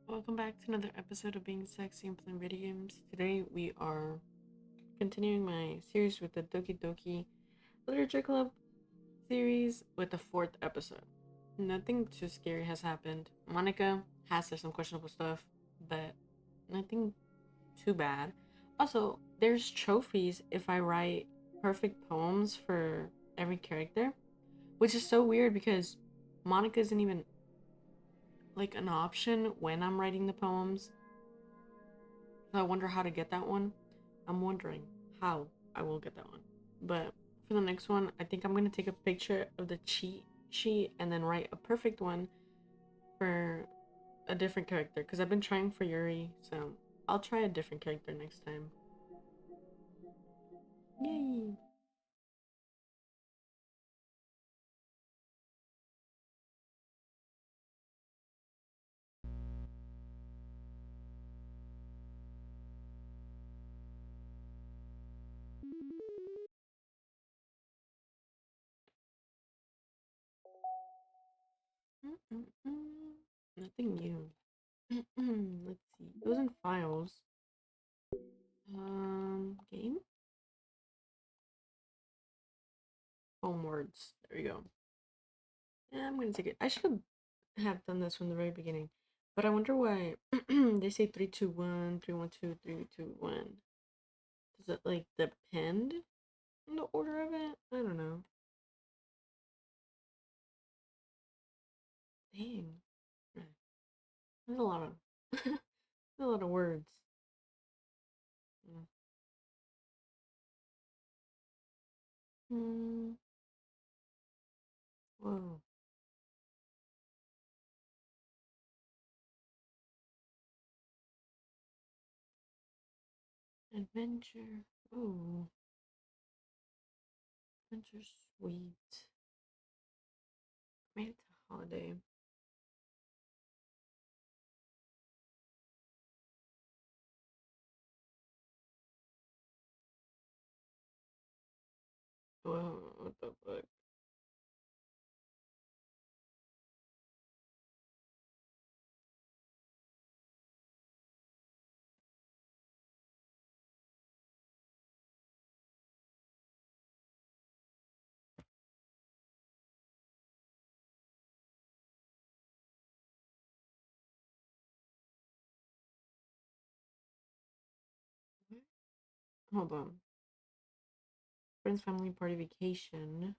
Welcome back to another episode of Being Sexy and Playing Video Games. Today we are continuing my series with the Doki Doki Literature Club series with the fourth episode. Nothing too scary has happened. Monika has said some questionable stuff, but nothing too bad. Also, there's trophies if I write perfect poems for every character, which is so weird because Monica isn't even like an option when I'm writing the poems. So I wonder how to get that one. I'm wondering how I will get that one. But for the next one, I think I'm going to take a picture of the cheat sheet and then write a perfect one for a different character. Because I've been trying for Yuri, so I'll try a different character next time. Yay! Mm-mm-mm. Nothing new. Let's see. It was in files. Game? Home words. There you go. Yeah, I'm gonna take it. I should have done this from the very beginning, but I wonder why they say 3, 2, 1, 3, 1, 2, 3, 2, 1. Does it like depend on the order of it? I don't know. Dang, there's a lot of there's a lot of words. Mm. Hmm. Whoa. Adventure. Ooh. Adventure sweet. Made it to holiday. Whoa. What the fuck? Hold on. Friends, family, party, vacation.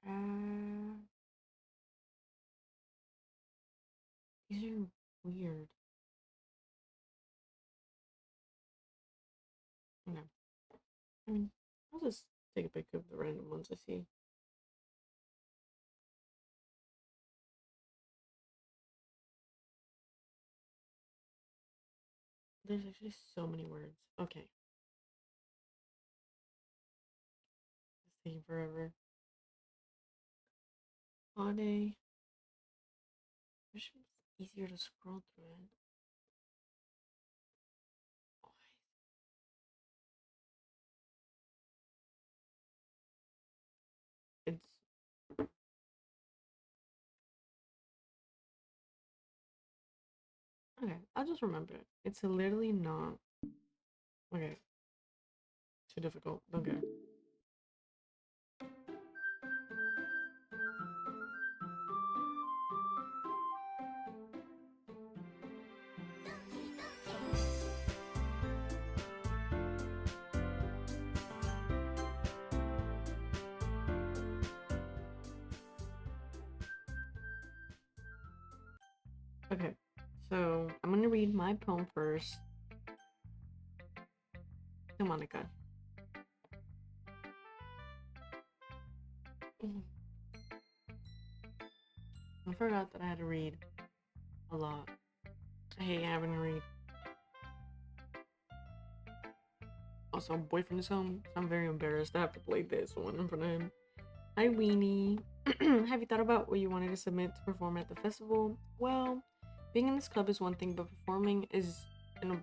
Uh, these are weird. Okay. I mean, I'll just take a pic of the random ones I see. There's actually so many words. Okay. It's taking forever. Holiday. It should be easier to scroll through it. It's okay. I'll just remember it. It's literally not okay. Too difficult. Okay. Okay. So I'm gonna read my poem first to Monica. I forgot that I had to read a lot. I hate having to read. Also, boyfriend is home, so I'm very embarrassed to have to play this one in front of him. Hi, Weenie. Have you thought about what you wanted to submit to perform at the festival? Well, being in this club is one thing, but performing is in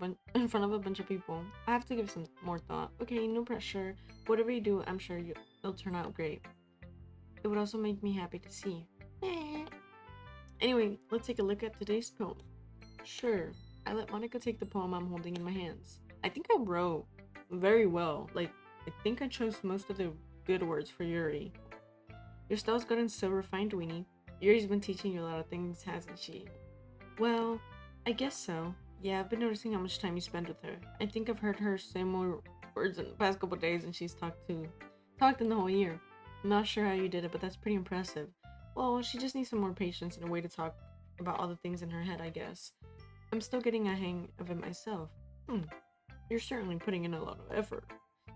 front of a bunch of people. I have to give some more thought. Okay, no pressure. Whatever you do, I'm sure it'll turn out great. It would also make me happy to see. Anyway, let's take a look at today's poem. Sure. I let Monica take the poem I'm holding in my hands. I think I wrote very well. Like, I think I chose most of the good words for Yuri. Your style's gotten so refined, Weenie. Yuri's been teaching you a lot of things, hasn't she? Well, I guess so. Yeah, I've been noticing how much time you spend with her. I think I've heard her say more words in the past couple days than she's talked in the whole year. I'm not sure how you did it, but that's pretty impressive. Well, she just needs some more patience and a way to talk about all the things in her head, I guess. I'm still getting a hang of it myself. Hmm, you're certainly putting in a lot of effort.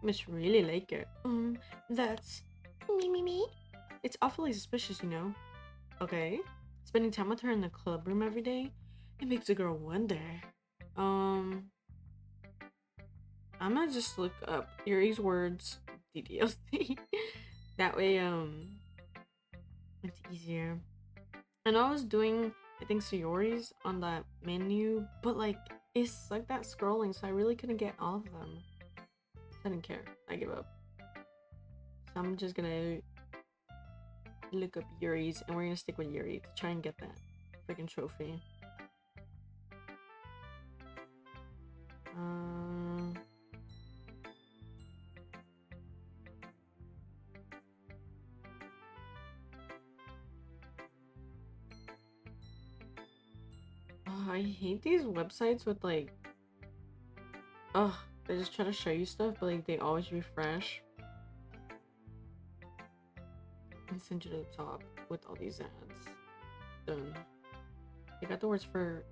Must really like it. That's me. It's awfully suspicious, you know. Okay. Spending time with her in the club room every day, it makes a girl wonder. Um, I'm gonna just look up Yuri's words DDLC. That way, it's easier. And I was doing, I think, Sayori's on that menu, but like, it's like that scrolling, so I really couldn't get all of them. I didn't care. I give up. So I'm just gonna look up Yuri's, and we're gonna stick with Yuri to try and get that freaking trophy. Um, oh, I hate these websites with like, ugh, they just try to show you stuff, but like they always refresh and send you to the top with all these ads. Done. I got the words for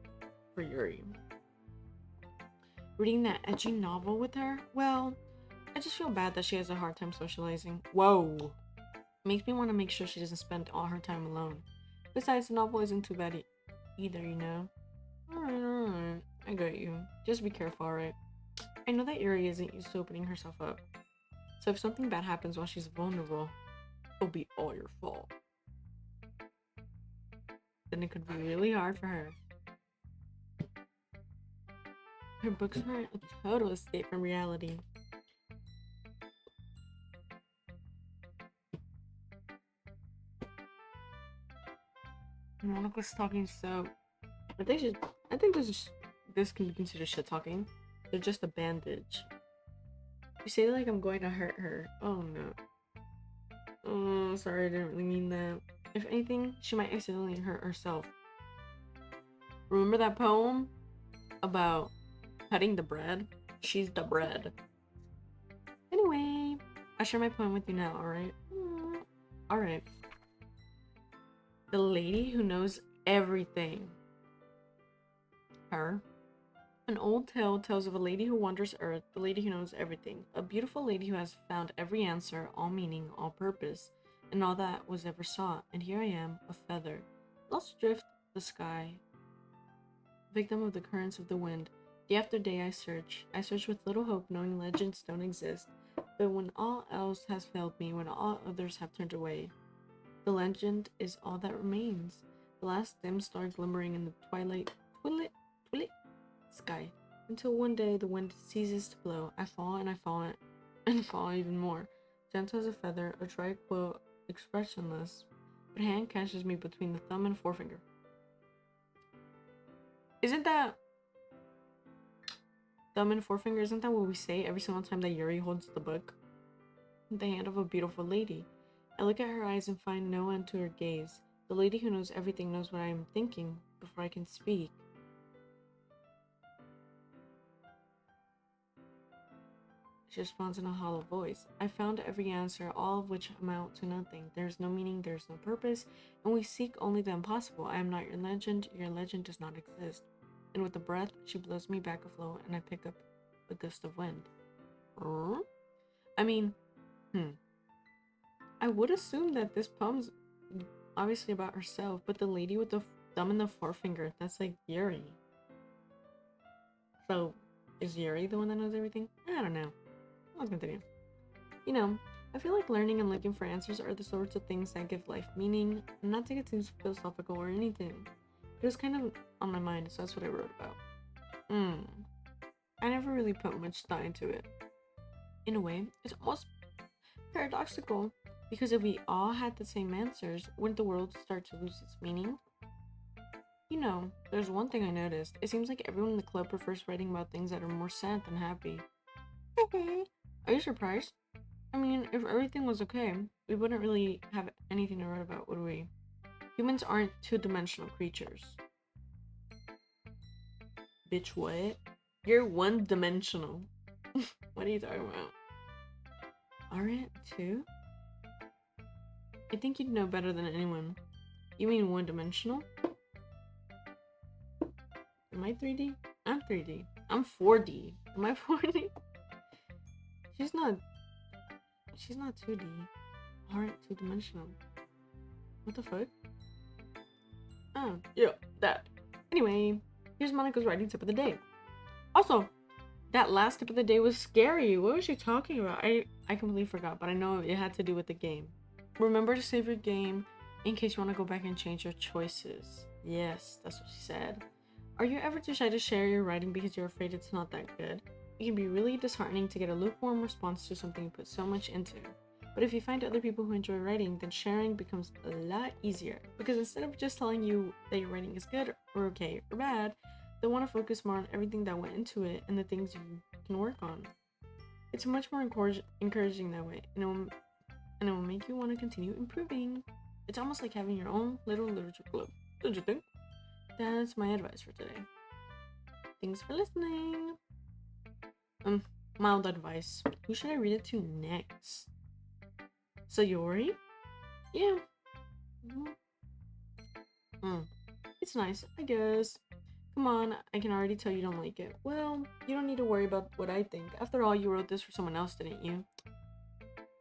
Yuri. Reading that edgy novel with her? Well, I just feel bad that she has a hard time socializing. Whoa. Makes me want to make sure she doesn't spend all her time alone. Besides, the novel isn't too bad either, you know? Alright. I got you. Just be careful, alright? I know that Yuri isn't used to opening herself up. So if something bad happens while she's vulnerable, it'll be all your fault. Then it could be really hard for her. Her books are a total escape from reality. Monica's talking so. I think she's. I think this can be considered shit talking. They're just a bandage. You say like I'm going to hurt her. Oh no. Oh, sorry, I didn't really mean that. If anything, she might accidentally hurt herself. Remember that poem about cutting the bread? She's the bread. Anyway, I share my poem with you now, alright? Alright. The lady who knows everything. Her. An old tale tells of a lady who wanders Earth, the lady who knows everything. A beautiful lady who has found every answer, all meaning, all purpose, and all that was ever sought. And here I am, a feather, lost adrift the sky, victim of the currents of the wind. Day after day I search with little hope, knowing legends don't exist. But when all else has failed me, when all others have turned away, the legend is all that remains. The last dim star glimmering in the twilight sky. Until one day the wind ceases to blow. I fall and I fall and fall even more. Gentle as a feather, a dry quill, expressionless. But a hand catches me between the thumb and forefinger. Isn't that thumb and forefinger? Isn't that what we say every single time that Yuri holds the book? The hand of a beautiful lady. I look at her eyes and find no end to her gaze. The lady who knows everything knows what I am thinking before I can speak. She responds in a hollow voice. I found every answer, all of which amount to nothing. There is no meaning, there is no purpose, and we seek only the impossible. I am not your legend does not exist. And with a breath, she blows me back afloat, and I pick up a gust of wind. I mean, I would assume that this poem's obviously about herself, but the lady with the thumb and the forefinger, that's like Yuri. So, is Yuri the one that knows everything? I don't know. Let's continue. You know, I feel like learning and looking for answers are the sorts of things that give life meaning, and not to get too philosophical or anything. It was kind of on my mind, so that's what I wrote about. I never really put much thought into it. In a way, it's almost paradoxical, because if we all had the same answers, wouldn't the world start to lose its meaning? You know, There's one thing I noticed. It seems like everyone in the club prefers writing about things that are more sad than happy. Are you surprised? I mean, if everything was okay, we wouldn't really have anything to write about, would we? Humans aren't two-dimensional creatures. Bitch, what? You're one-dimensional. What are you talking about? Aren't two? I think you'd know better than anyone. You mean one-dimensional? Am I 3D? I'm 3D. I'm 4D. Am I 4D? She's not 2D. Aren't two-dimensional. What the fuck? Oh, yeah, that. Anyway, here's Monica's writing tip of the day. Also, that last tip of the day was scary. What was she talking about? I completely forgot, but I know it had to do with the game. Remember to save your game in case you want to go back and change your choices. Yes, that's what she said. Are you ever too shy to share your writing because you're afraid it's not that good? It can be really disheartening to get a lukewarm response to something you put so much into. But if you find other people who enjoy writing, then sharing becomes a lot easier. Because instead of just telling you that your writing is good or okay or bad, they want to focus more on everything that went into it and the things you can work on. It's much more encouraging that way, and it will make you want to continue improving. It's almost like having your own little literature club. Don't you think? That's my advice for today. Thanks for listening. Mild advice. Who should I read it to next? Sayori? Yeah. It's nice, I guess. Come on, I can already tell you don't like it. Well, you don't need to worry about what I think. After all, you wrote this for someone else, didn't you?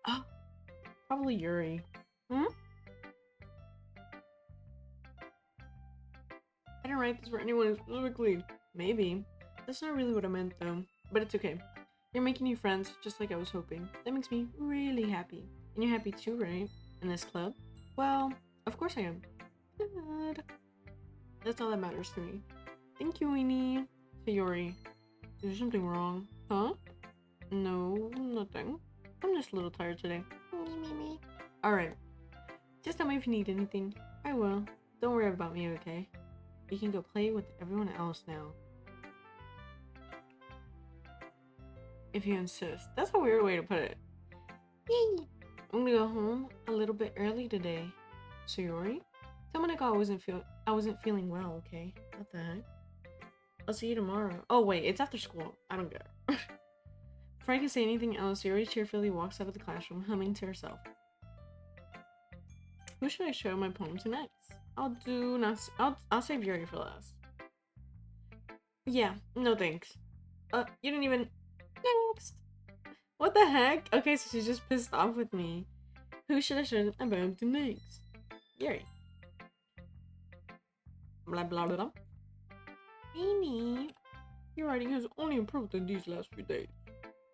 Oh, probably Yuri. I didn't write this for anyone specifically. Maybe. That's not really what I meant, though. But it's okay. You're making new friends, just like I was hoping. That makes me really happy. And you're happy too, right? In this club? Well, of course I am. Good. That's all that matters to me. Thank you, Weenie. Sayori. Is there something wrong? Huh? No, nothing. I'm just a little tired today. Me. Alright. Just tell me if you need anything. I will. Don't worry about me, okay? You can go play with everyone else now. If you insist. That's a weird way to put it. Yay! I'm gonna go home a little bit early today. Sayori? Tell Monika I wasn't feeling well, okay? What the heck? I'll see you tomorrow. Oh wait, it's after school. I don't care. Before I can say anything else, Sayori cheerfully walks out of the classroom, humming to herself. Who should I show my poem to next? I'll save Yuri for last. Yeah, no thanks. You didn't even next. What the heck? Okay, so she's just pissed off with me. Who should I show my poem to next? Yuri. Blah blah blah. Amy, your writing has only improved in these last few days.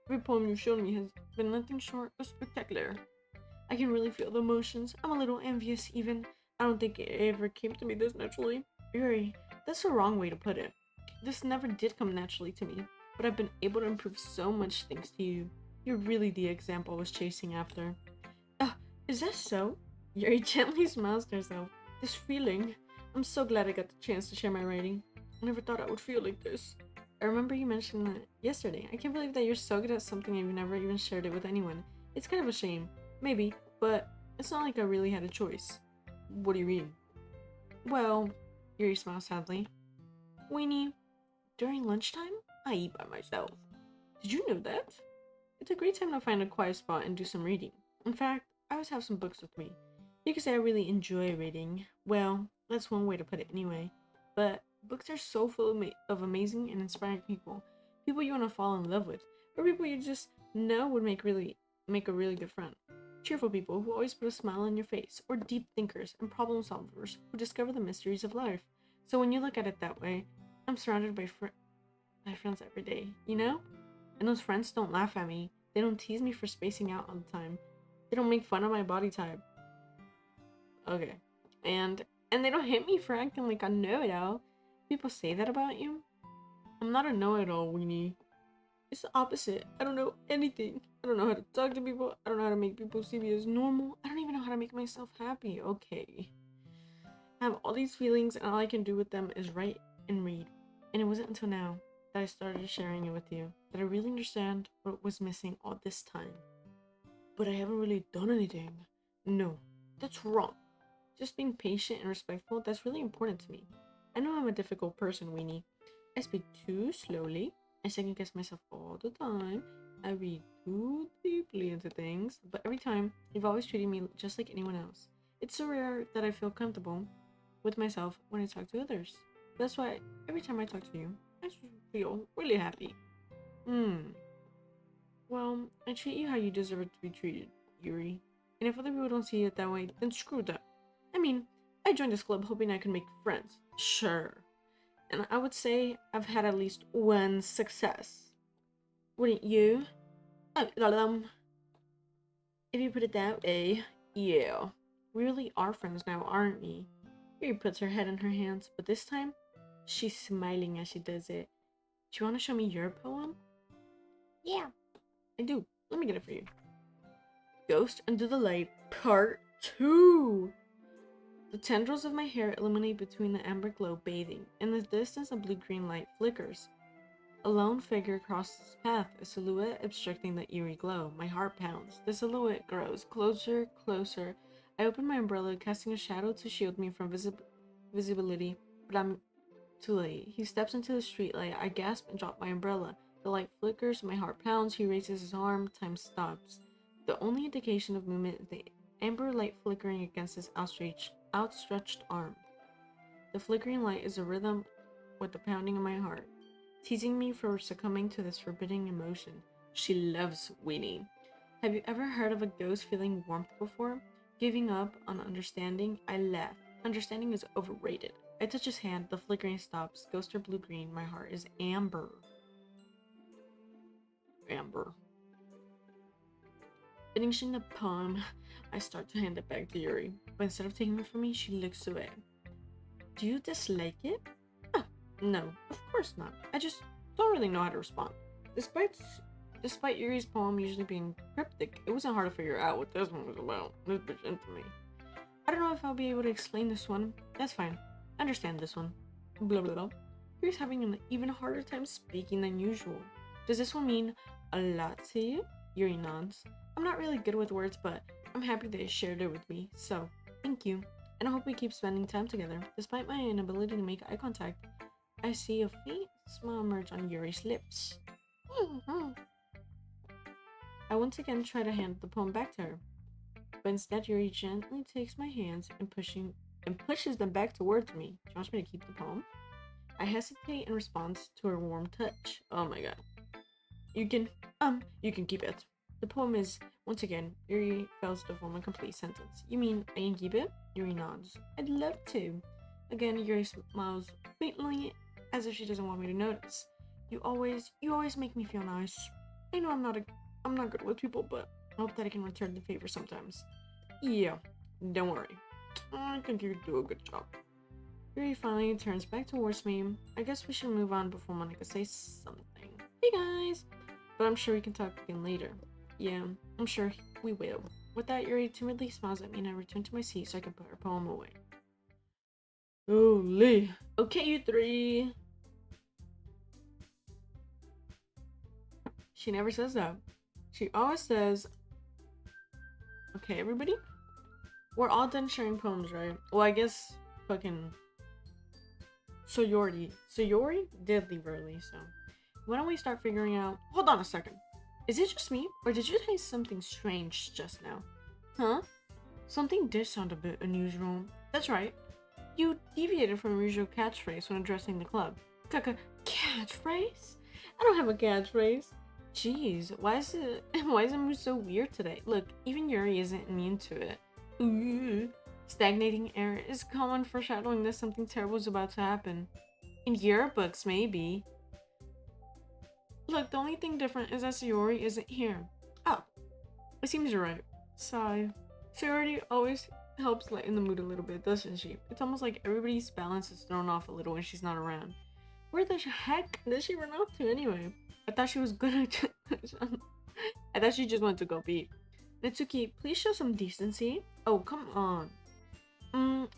Every poem you've shown me has been nothing short of spectacular. I can really feel the emotions. I'm a little envious even. I don't think it ever came to me this naturally. Yuri, that's the wrong way to put it. This never did come naturally to me, but I've been able to improve so much thanks to you. You're really the example I was chasing after. Is that so? Yuri gently smiles to herself. This feeling. I'm so glad I got the chance to share my writing. I never thought I would feel like this. I remember you mentioned that yesterday. I can't believe that you're so good at something and you've never even shared it with anyone. It's kind of a shame. Maybe, but it's not like I really had a choice. What do you mean? Well, Yuri smiles sadly. Weenie, during lunchtime, I eat by myself. Did you know that? It's a great time to find a quiet spot and do some reading. In fact, I always have some books with me. You could say I really enjoy reading. Well, that's one way to put it anyway. But books are so full of amazing and inspiring people. People you want to fall in love with. Or people you just know would make a really good friend. Cheerful people who always put a smile on your face. Or deep thinkers and problem solvers who discover the mysteries of life. So when you look at it that way, I'm surrounded by friends every day, you know? And those friends don't laugh at me. They don't tease me for spacing out all the time. They don't make fun of my body type. Okay. And they don't hit me for acting like I know it all. People say that about you. I'm not a know-it-all, Weenie. It's the opposite. I don't know anything. I don't know how to talk to people. I don't know how to make people see me as normal. I don't even know how to make myself happy. Okay. I have all these feelings, and all I can do with them is write and read. And it wasn't until now that I started sharing it with you that I really understand what was missing all this time. But I haven't really done anything. No, that's wrong. Just being patient and respectful, that's really important to me. I know I'm a difficult person, Weenie. I speak too slowly. I second guess myself all the time. I read too deeply into things. But every time, you've always treated me just like anyone else. It's so rare that I feel comfortable with myself when I talk to others. That's why every time I talk to you, I just feel really happy. Hmm. Well, I treat you how you deserve to be treated, Yuri. And if other people don't see it that way, then screw them. I mean, I joined this club hoping I could make friends. Sure. And I would say I've had at least one success. Wouldn't you? If you put it that way, yeah. We really are friends now, aren't we? Yuri puts her head in her hands, but this time, she's smiling as she does it. Do you want to show me your poem? Yeah, I do. Let me get it for you. Ghost Under the Light, Part 2. The tendrils of my hair illuminate between the amber glow bathing. In the distance, a blue-green light flickers. A lone figure crosses its path, a silhouette obstructing the eerie glow. My heart pounds. The silhouette grows closer, closer. I open my umbrella, casting a shadow to shield me from visibility, but I'm too late. He steps into the streetlight. I gasp and drop my umbrella. The light flickers, my heart pounds. He raises his arm. Time stops. The only indication of movement is the amber light flickering against his outstretched arm. The flickering light is a rhythm with the pounding of my heart, teasing me for succumbing to this forbidding emotion. She loves Weenie. Have you ever heard of a ghost feeling warmth before? Giving up on understanding? I laugh. Understanding is overrated. I touch his hand, the flickering stops. Ghost are blue-green, my heart is amber. Amber. Finishing the poem, I start to hand it back to Yuri, but instead of taking it from me, she looks away. Do you dislike it? Oh, no, of course not. I just don't really know how to respond. Despite Yuri's poem usually being cryptic, it wasn't hard to figure out what this one was about. This bitch into me. I don't know if I'll be able to explain this one. That's fine. I understand this one. Blah blah blah. Yuri's having an even harder time speaking than usual. Does this one mean a lot to you? Yuri nods. I'm not really good with words, but I'm happy that you shared it with me, so thank you. And I hope we keep spending time together. Despite my inability to make eye contact, I see a faint smile emerge on Yuri's lips. I once again try to hand the poem back to her, but instead Yuri gently takes my hands and pushes them back towards me. She wants me to keep the poem. I hesitate in response to her warm touch. Oh my god. You can keep it. The poem is, once again, Yuri fails to form a complete sentence. You mean I can keep it? Yuri nods. I'd love to. Again, Yuri smiles faintly, as if she doesn't want me to notice. You always make me feel nice. I know I'm not good with people, but I hope that I can return the favor sometimes. Yeah, don't worry. I think you do a good job. Yuri finally turns back towards me. I guess we should move on before Monika says something. Hey guys! But I'm sure we can talk again later. Yeah, I'm sure we will. With that, Yuri timidly smiles at me and I return to my seat so I can put her poem away. Holy. Okay, you three. She never says that. She always says, okay, everybody? We're all done sharing poems, right? Well, I guess fucking Sayori did leave early, so why don't we start figuring out... Hold on a second. Is it just me, or did you say something strange just now? Huh? Something did sound a bit unusual. That's right. You deviated from your usual catchphrase when addressing the club. Catchphrase? I don't have a catchphrase. Jeez, why is it mood so weird today? Look, even Yuri isn't immune to it. Ooh. Stagnating air is common foreshadowing that something terrible is about to happen. In yearbooks, maybe. Look, the only thing different is that Sayori isn't here. Oh, it seems you're right. Sigh. Sayori always helps lighten the mood a little bit, doesn't she? It's almost like everybody's balance is thrown off a little when she's not around. Where the heck did she run off to anyway? I thought she was gonna... I thought she just went to go pee. Natsuki, please show some decency. Oh, come on.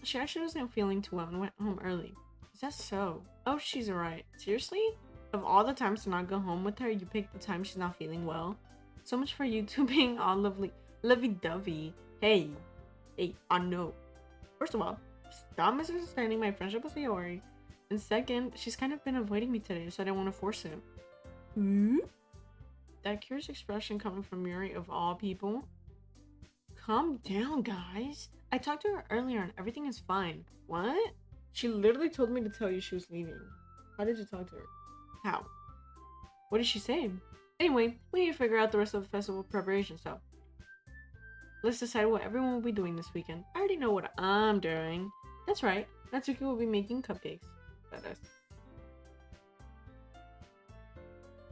She actually wasn't feeling too well and went home early. Is that so? Oh, she's alright. Seriously? Of all the times to not go home with her, you picked the time she's not feeling well? So much for you two being all lovey-dovey. Hey, I know. First of all, stop misunderstanding my friendship with Sayori. And second, she's kind of been avoiding me today, so I didn't want to force it. Hmm? That curious expression coming from Yuri of all people? Calm down, guys. I talked to her earlier and everything is fine. What? She literally told me to tell you she was leaving. How did you talk to her? How? What did she say? Anyway, we need to figure out the rest of the festival preparation, so let's decide what everyone will be doing this weekend. I already know what I'm doing. That's right. Natsuki will be making cupcakes. Badass.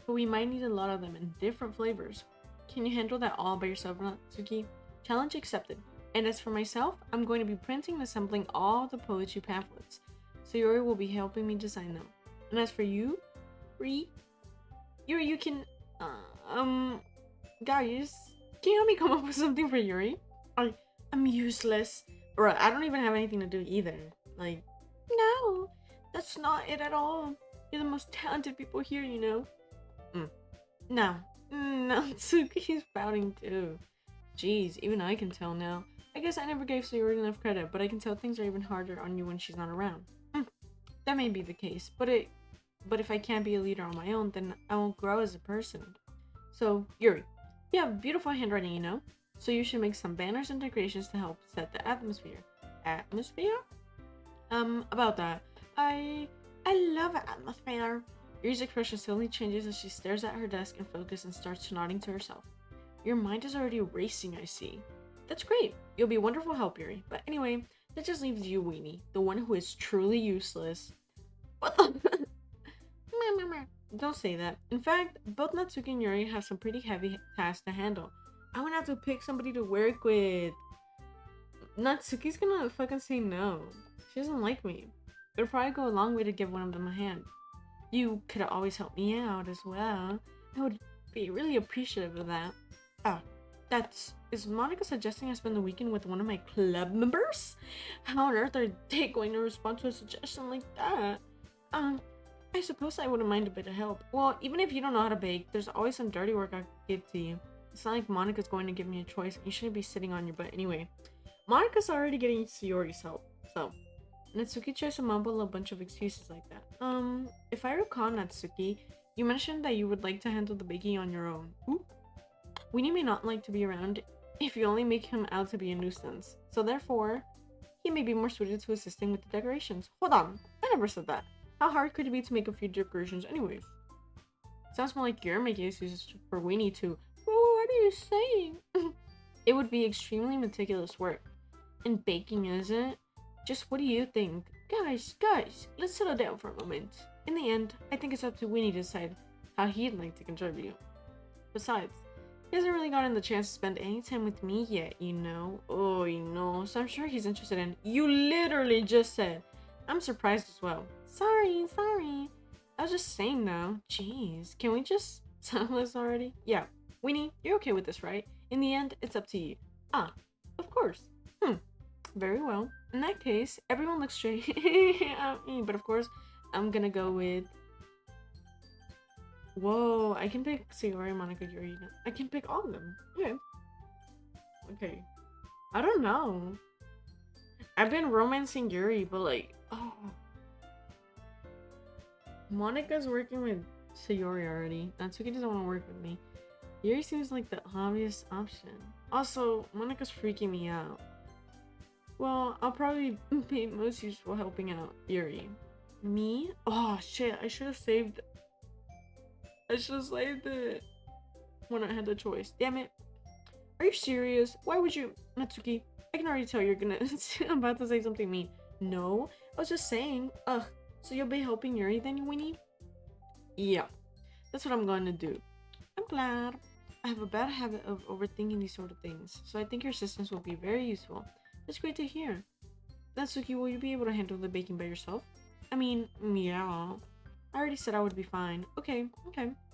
But we might need a lot of them in different flavors. Can you handle that all by yourself, Natsuki? Challenge accepted. And as for myself, I'm going to be printing and assembling all the poetry pamphlets. Sayori will be helping me design them. And as for you, Yuri, you can, guys, can you help me come up with something for Yuri? I'm useless. Bro, I don't even have anything to do either. Like, no, that's not it at all. You're the most talented people here, you know. No, Natsuki's pouting too. Jeez, even I can tell now. I guess I never gave Sayori enough credit, but I can tell things are even harder on you when she's not around. That may be the case, but if I can't be a leader on my own, then I won't grow as a person. So, Yuri, you have beautiful handwriting, you know? So you should make some banners and decorations to help set the atmosphere. Atmosphere? About that. I love atmosphere. Yuri's expression slowly changes as she stares at her desk in focus and starts nodding to herself. Your mind is already racing, I see. That's great. You'll be a wonderful help, Yuri. But anyway, that just leaves you, Weenie, the one who is truly useless. What the? Don't say that. In fact, both Natsuki and Yuri have some pretty heavy tasks to handle. I would have to pick somebody to work with. Natsuki's gonna fucking say no. She doesn't like me. It'll probably go a long way to give one of them a hand. You could always help me out as well. I would be really appreciative of that. Is Monika suggesting I spend the weekend with one of my club members? How on earth are they going to respond to a suggestion like that? I suppose I wouldn't mind a bit of help. Well, even if you don't know how to bake, there's always some dirty work I could give to you. It's not like Monika's going to give me a choice. You shouldn't be sitting on your butt anyway. Monika's already getting Sayori's help, so Natsuki tries to mumble a bunch of excuses like that. If I recall, Natsuki, you mentioned that you would like to handle the baking on your own. Ooh. Weenie may not like to be around if you only make him out to be a nuisance. So therefore, he may be more suited to assisting with the decorations. Hold on, I never said that. How hard could it be to make a few decorations anyways? Sounds more like you're making excuses for Weenie to. Oh, what are you saying? It would be extremely meticulous work. And baking, isn't? Just what do you think? Guys, let's settle down for a moment. In the end, I think it's up to Weenie to decide how he'd like to contribute. Besides, he hasn't really gotten the chance to spend any time with me yet, you know? Oh, you know, so I'm sure he's interested in. You literally just said. I'm surprised as well. Sorry. I was just saying though. Jeez, can we just settle this already? Yeah, Weenie, you're okay with this, right? In the end, it's up to you. Ah, of course. Very well. In that case, everyone looks straight at me, but of course, I'm gonna go with. Whoa, I can pick Sayori, Monika, Yuri. I can pick all of them. Okay. I don't know. I've been romancing Yuri, but like, oh. Monika's working with Sayori already. Natsuki doesn't want to work with me. Yuri seems like the obvious option. Also, Monika's freaking me out. Well, I'll probably be most useful helping out Yuri. Me? Oh shit, I should have saved it when I had the choice. Damn it. Are you serious? Why would you, Natsuki? I can already tell you're gonna I'm about to say something mean. No, I was just saying. Ugh, so you'll be helping Yuri then, Winnie? Yeah, that's what I'm going to do. I'm glad. I have a bad habit of overthinking these sort of things, so I think your assistance will be very useful. That's great to hear. Natsuki, will you be able to handle the baking by yourself? I mean, yeah. I already said I would be fine. Okay.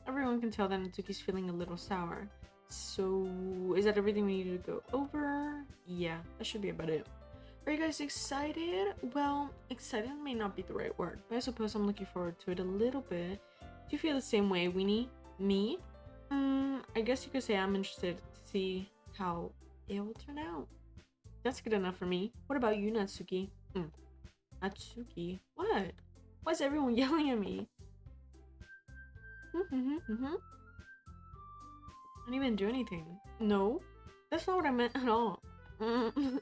Everyone can tell that Natsuki's feeling a little sour. So, is that everything we need to go over? Yeah, that should be about it. Are you guys excited? Well, excited may not be the right word, but I suppose I'm looking forward to it a little bit. Do you feel the same way, Winnie? Me? I guess you could say I'm interested to see how it will turn out. That's good enough for me. What about you, Natsuki? Natsuki? What? Why is everyone yelling at me? I didn't even do anything. No, that's not what I meant at all.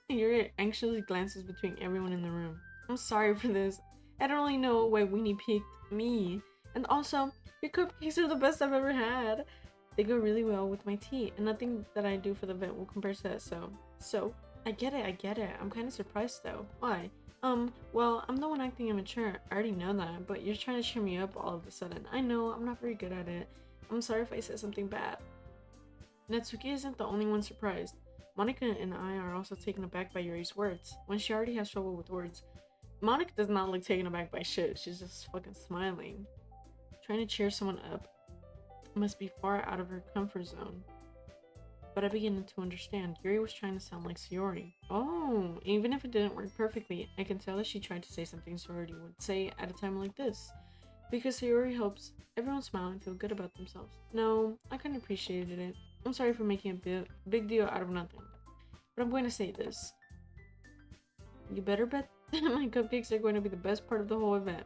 Yuri anxiously glances between everyone in the room. I'm sorry for this. I don't really know why Winnie picked me. And also, your cupcakes are the best I've ever had. They go really well with my tea, and nothing that I do for the event will compare to that, so, I get it, I get it. I'm kind of surprised though. Why? Well, I'm the one acting immature. I already know that, but you're trying to cheer me up all of a sudden. I know, I'm not very good at it. I'm sorry if I said something bad. Natsuki isn't the only one surprised. Monika and I are also taken aback by Yuri's words, when she already has trouble with words. Monika does not look taken aback by shit, she's just fucking smiling. Trying to cheer someone up must be far out of her comfort zone. But I begin to understand. Yuri was trying to sound like Sayori. Oh, even if it didn't work perfectly, I can tell that she tried to say something Sayori would say at a time like this. Because Sayori helps everyone smile and feel good about themselves. No, I kind of appreciated it. I'm sorry for making a big deal out of nothing. But I'm going to say this. You better bet that my cupcakes are going to be the best part of the whole event.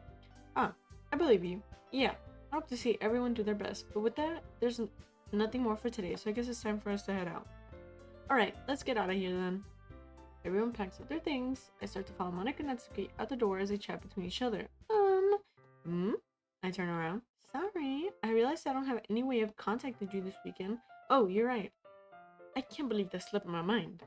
Ah, I believe you. Yeah, I hope to see everyone do their best. But with that, there's nothing more for today, so I guess it's time for us to head out. Alright, let's get out of here then. Everyone packs up their things. I start to follow Monika and Natsuki out the door as they chat between each other. Hmm? I turn around. Sorry, I realized I don't have any way of contacting you this weekend. Oh, you're right. I can't believe that slipped my mind.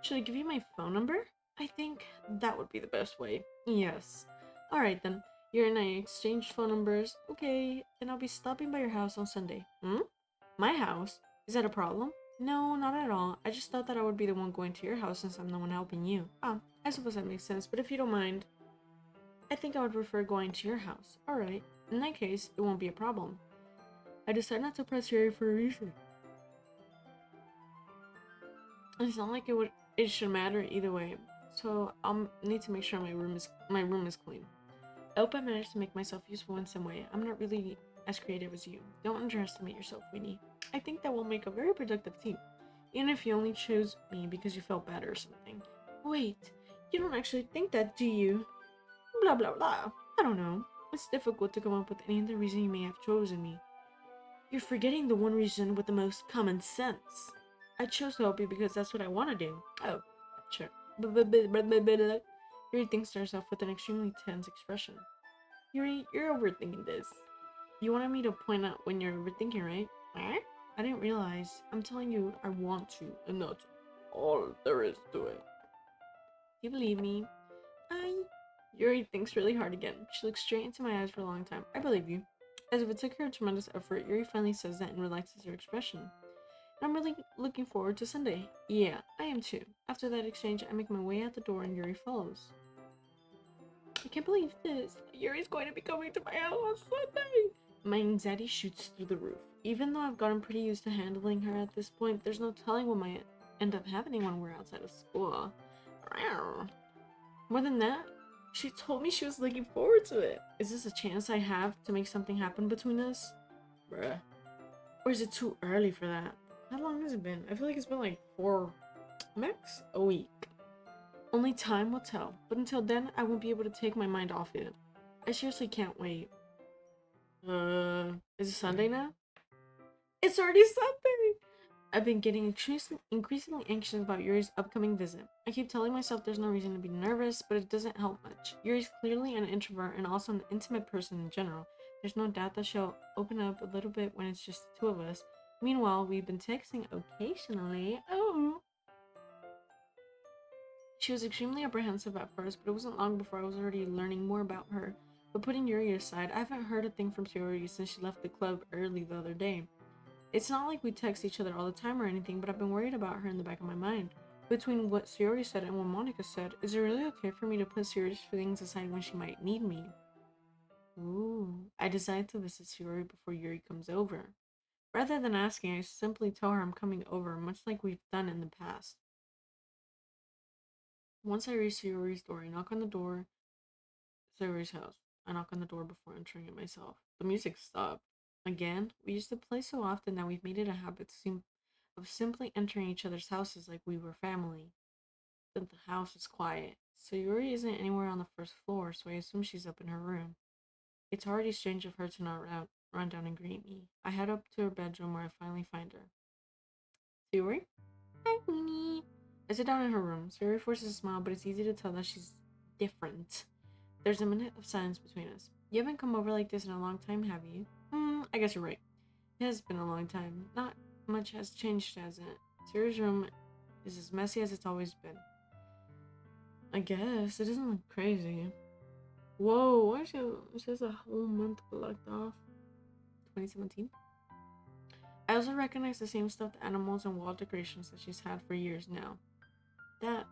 Should I give you my phone number? I think that would be the best way. Yes. Alright then. You and I exchanged phone numbers. Okay, then I'll be stopping by your house on Sunday. My house? Is that a problem? No, not at all. I just thought that I would be the one going to your house since I'm the one helping you. Ah, I suppose that makes sense, but if you don't mind, I think I would prefer going to your house. Alright. In that case, it won't be a problem. I decided not to press Harry for a reason. It's not like it should matter either way. So I'll need to make sure my room is clean. I hope I managed to make myself useful in some way. I'm not really as creative as you. Don't underestimate yourself, Winnie. I think that will make a very productive team. Even if you only chose me because you felt bad or something. Wait, you don't actually think that, do you? Blah blah blah. I don't know. It's difficult to come up with any other reason you may have chosen me. You're forgetting the one reason with the most common sense. I chose to help you because that's what I want to do. Oh, sure. Yuri thinks starts off with an extremely tense expression. Yuri, you're overthinking this. You wanted me to point out when you're overthinking, right? What? I didn't realize. I'm telling you, I want to, and that's all there is to it. Do you believe me? I. Yuri thinks really hard again. She looks straight into my eyes for a long time. I believe you. As if it took her a tremendous effort, Yuri finally says that and relaxes her expression. And I'm really looking forward to Sunday. Yeah, I am too. After that exchange, I make my way out the door and Yuri follows. I can't believe this. Yuri's going to be coming to my house on Sunday. My anxiety shoots through the roof. Even though I've gotten pretty used to handling her at this point, there's no telling what might end up happening when we're outside of school. More than that, she told me she was looking forward to it. Is this a chance I have to make something happen between us? Bruh. Or is it too early for that? How long has it been? I feel like it's been like max a week. Only time will tell, but until then, I won't be able to take my mind off it. I seriously can't wait. Is it Sunday now? It's already Sunday! I've been getting increasingly anxious about Yuri's upcoming visit. I keep telling myself there's no reason to be nervous, but it doesn't help much. Yuri's clearly an introvert and also an intimate person in general. There's no doubt that she'll open up a little bit when it's just the two of us. Meanwhile, we've been texting occasionally. Oh. She was extremely apprehensive at first, but it wasn't long before I was already learning more about her. But putting Yuri aside, I haven't heard a thing from Sayori since she left the club early the other day. It's not like we text each other all the time or anything, but I've been worried about her in the back of my mind. Between what Sayori said and what Monika said, is it really okay for me to put Sayori's feelings aside when she might need me? Ooh, I decided to visit Sayori before Yuri comes over. Rather than asking, I simply tell her I'm coming over, much like we've done in the past. Once I reach Sayori's door, I knock on the door, Sayori's house. I knock on the door before entering it myself. The music stopped. Again, we used to play so often that we've made it a habit of simply entering each other's houses like we were family. Then the house is quiet. Sayori isn't anywhere on the first floor, so I assume she's up in her room. It's already strange of her to not run down and greet me. I head up to her bedroom where I finally find her. Sayori? Hi, Weenie. I sit down in her room. Sayori forces a smile, but it's easy to tell that she's different. There's a minute of silence between us. You haven't come over like this in a long time, have you? I guess you're right. It has been a long time. Not much has changed, has it? Sayori's room is as messy as it's always been. I guess. It doesn't look crazy. Whoa, why is it says a whole month blocked off? 2017? I also recognize the same stuffed animals and wall decorations that she's had for years now. That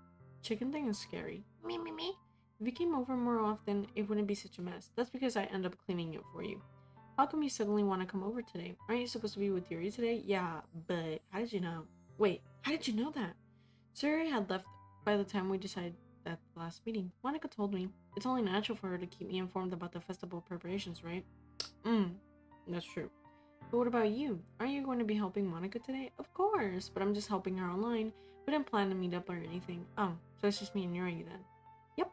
chicken thing is scary. Me, me, me. If you came over more often, it wouldn't be such a mess. That's because I end up cleaning it for you. How come you suddenly want to come over today? Aren't you supposed to be with Yuri today? Yeah, but how did you know? Wait, how did you know that? Sayori had left by the time we decided at the last meeting. Monika told me. It's only natural for her to keep me informed about the festival preparations, right? That's true. But what about you? Aren't you going to be helping Monica today? Of course, but I'm just helping her online. We didn't plan to meet up or anything. Oh, so it's just me and Yuri then. Yep.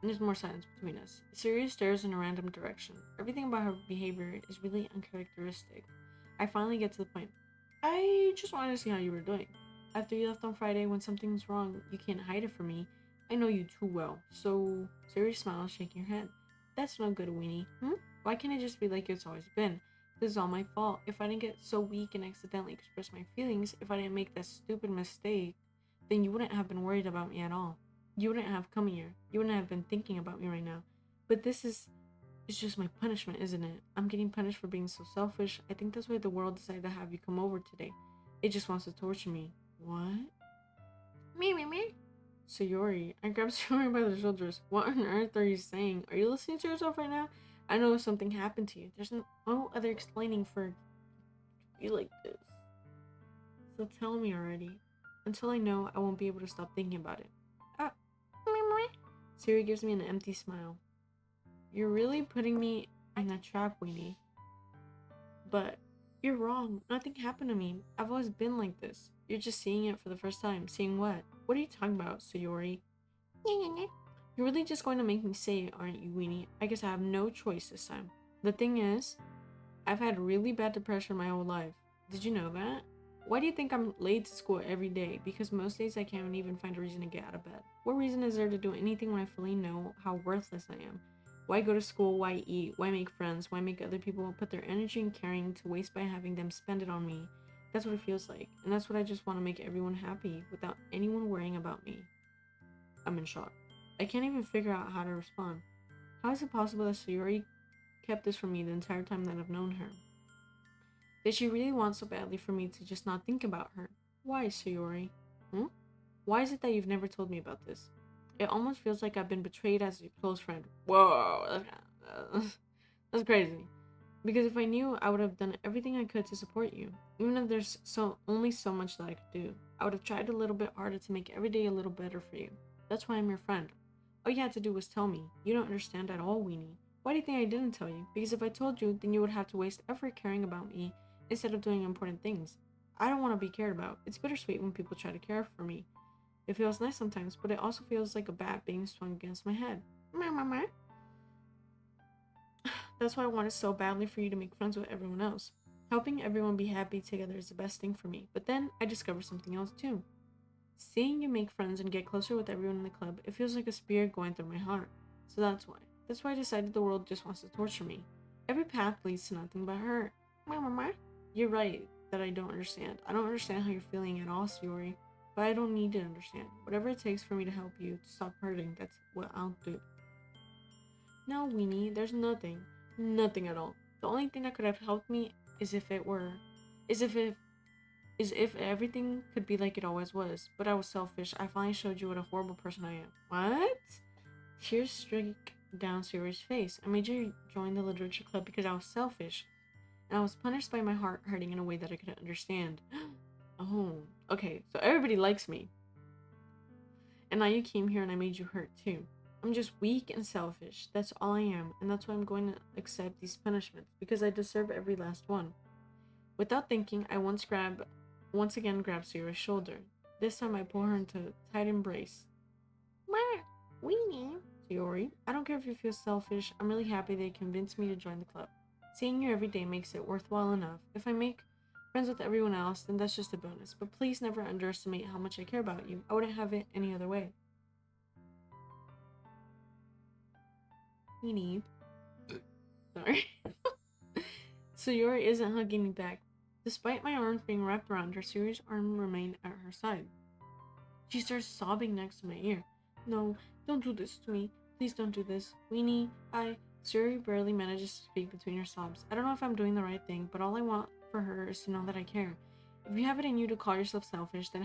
And there's more silence between us. Siri stares in a random direction. Everything about her behavior is really uncharacteristic. I finally get to the point. I just wanted to see how you were doing. After you left on Friday, when something's wrong, you can't hide it from me. I know you too well. So, Siri smiles, shaking her head. That's no good, Weenie. Why can't it just be like it's always been? This is all my fault. If I didn't get so weak and accidentally express my feelings, if I didn't make that stupid mistake, then you wouldn't have been worried about me at all. You wouldn't have come here. You wouldn't have been thinking about me right now. But this is it's just my punishment, isn't it? I'm getting punished for being so selfish. I think that's why the world decided to have you come over today. It just wants to torture me. What? Me. Sayori. I grabbed Sayori by the shoulders. What on earth are you saying? Are you listening to yourself right now? I know something happened to you. There's no other explaining for you like this. So tell me already. Until I know, I won't be able to stop thinking about it. Ah. Siri gives me an empty smile. You're really putting me in a trap, Weenie. But you're wrong. Nothing happened to me. I've always been like this. You're just seeing it for the first time. Seeing what? What are you talking about, Sayori? You're really just going to make me say it, aren't you, Weenie? I guess I have no choice this time. The thing is, I've had really bad depression my whole life. Did you know that? Why do you think I'm late to school every day? Because most days I can't even find a reason to get out of bed. What reason is there to do anything when I fully know how worthless I am? Why go to school? Why eat? Why make friends? Why make other people put their energy and caring to waste by having them spend it on me? That's what it feels like. And that's what I just want to make everyone happy without anyone worrying about me. I'm in shock. I can't even figure out how to respond. How is it possible that Sayori kept this from me the entire time that I've known her? Did she really want so badly for me to just not think about her? Why, Sayori? Hmm? Why is it that you've never told me about this? It almost feels like I've been betrayed as your close friend. Whoa, that's crazy. Because if I knew, I would have done everything I could to support you. Even if there's only so much that I could do. I would have tried a little bit harder to make every day a little better for you. That's why I'm your friend. All you had to do was tell me. You don't understand at all, Weenie. Why do you think I didn't tell you? Because if I told you, then you would have to waste effort caring about me instead of doing important things. I don't want to be cared about. It's bittersweet when people try to care for me. It feels nice sometimes, but it also feels like a bat being swung against my head. That's why I wanted so badly for you to make friends with everyone else. Helping everyone be happy together is the best thing for me. But then I discovered something else too. Seeing you make friends and get closer with everyone in the club, it feels like a spear going through my heart. So that's why. That's why I decided the world just wants to torture me. Every path leads to nothing but hurt. You're right that I don't understand. I don't understand how you're feeling at all, Sayori. But I don't need to understand. Whatever it takes for me to help you to stop hurting, that's what I'll do. No, Weenie, there's nothing. Nothing at all. The only thing that could have helped me is if it were is if everything could be like it always was. But I was selfish. I finally showed you what a horrible person I am. What? Tears streaked down Sayori's face. I made you join the literature club because I was selfish. And I was punished by my heart hurting in a way that I could understand. Oh, okay, so everybody likes me. And now you came here and I made you hurt too. I'm just weak and selfish. That's all I am, and that's why I'm going to accept these punishments, because I deserve every last one. Without thinking, I once again grab Sayori's shoulder. This time I pull her into a tight embrace. Mwah! Weenie! Sayori, I don't care if you feel selfish. I'm really happy they convinced me to join the club. Seeing you every day makes it worthwhile enough. If I make friends with everyone else, then that's just a bonus. But please never underestimate how much I care about you. I wouldn't have it any other way. Weenie. Sorry. Sayori isn't hugging me back. Despite my arms being wrapped around her, Sayori's arm remained at her side. She starts sobbing next to my ear. No, don't do this to me. Please don't do this. Weenie, Sayori barely manages to speak between her sobs. I don't know if I'm doing the right thing, but all I want for her is to know that I care. If you have it in you to call yourself selfish, then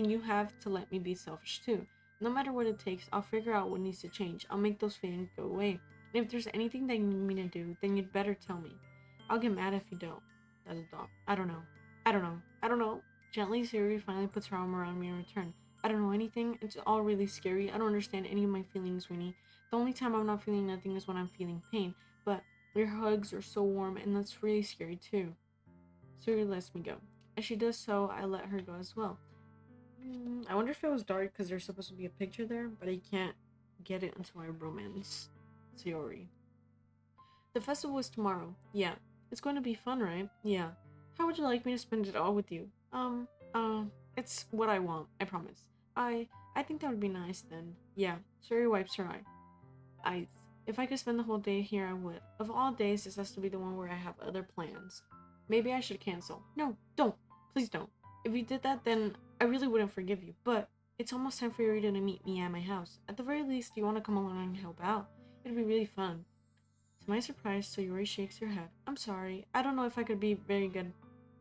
you have to let me be selfish too. No matter what it takes, I'll figure out what needs to change. I'll make those feelings go away. And if there's anything that you need me to do, then you'd better tell me. I'll get mad if you don't. That's a dog. I don't know. I don't know. Gently, Sayori finally puts her arm around me in return. I don't know anything. It's all really scary. I don't understand any of my feelings, Winnie. The only time I'm not feeling nothing is when I'm feeling pain. But your hugs are so warm, and that's really scary too. Sayori lets me go. As she does so, I let her go as well. I wonder if it was dark because there's supposed to be a picture there, but I can't get it until I romance Sayori. The festival is tomorrow. Yeah. It's going to be fun, right? Yeah. How would you like me to spend it all with you? It's what I want, I promise. I think that would be nice then. Yeah. Sayori wipes her eyes. If I could spend the whole day here, I would. Of all days, this has to be the one where I have other plans. Maybe I should cancel. No, don't. Please don't. If you did that, then I really wouldn't forgive you. But it's almost time for Yuri to meet me at my house. At the very least, you want to come along and help out. It'd be really fun. To my surprise, Sayori shakes her head. I'm sorry. I don't know if that would be very good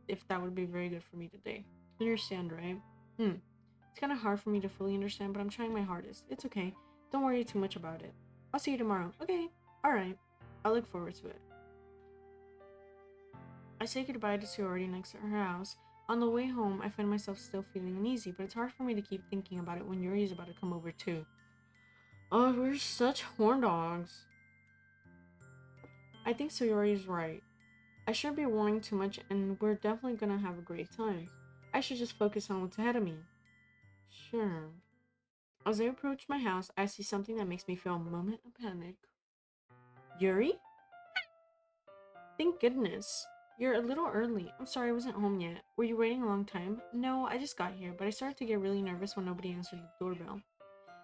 for me today. You understand, right? It's kind of hard for me to fully understand, but I'm trying my hardest. It's okay. Don't worry too much about it. I'll see you tomorrow. Okay. Alright. I look forward to it. I say goodbye to Sayori next to her house. On the way home, I find myself still feeling uneasy, but it's hard for me to keep thinking about it when Yuri is about to come over too. Oh, we're such horn dogs. I think Sayori is right. I shouldn't be worrying too much, and we're definitely gonna have a great time. I should just focus on what's ahead of me. Sure. As I approach my house, I see something that makes me feel a moment of panic. Yuri? Thank goodness. You're a little early. I'm sorry I wasn't home yet. Were you waiting a long time? No, I just got here, but I started to get really nervous when nobody answered the doorbell.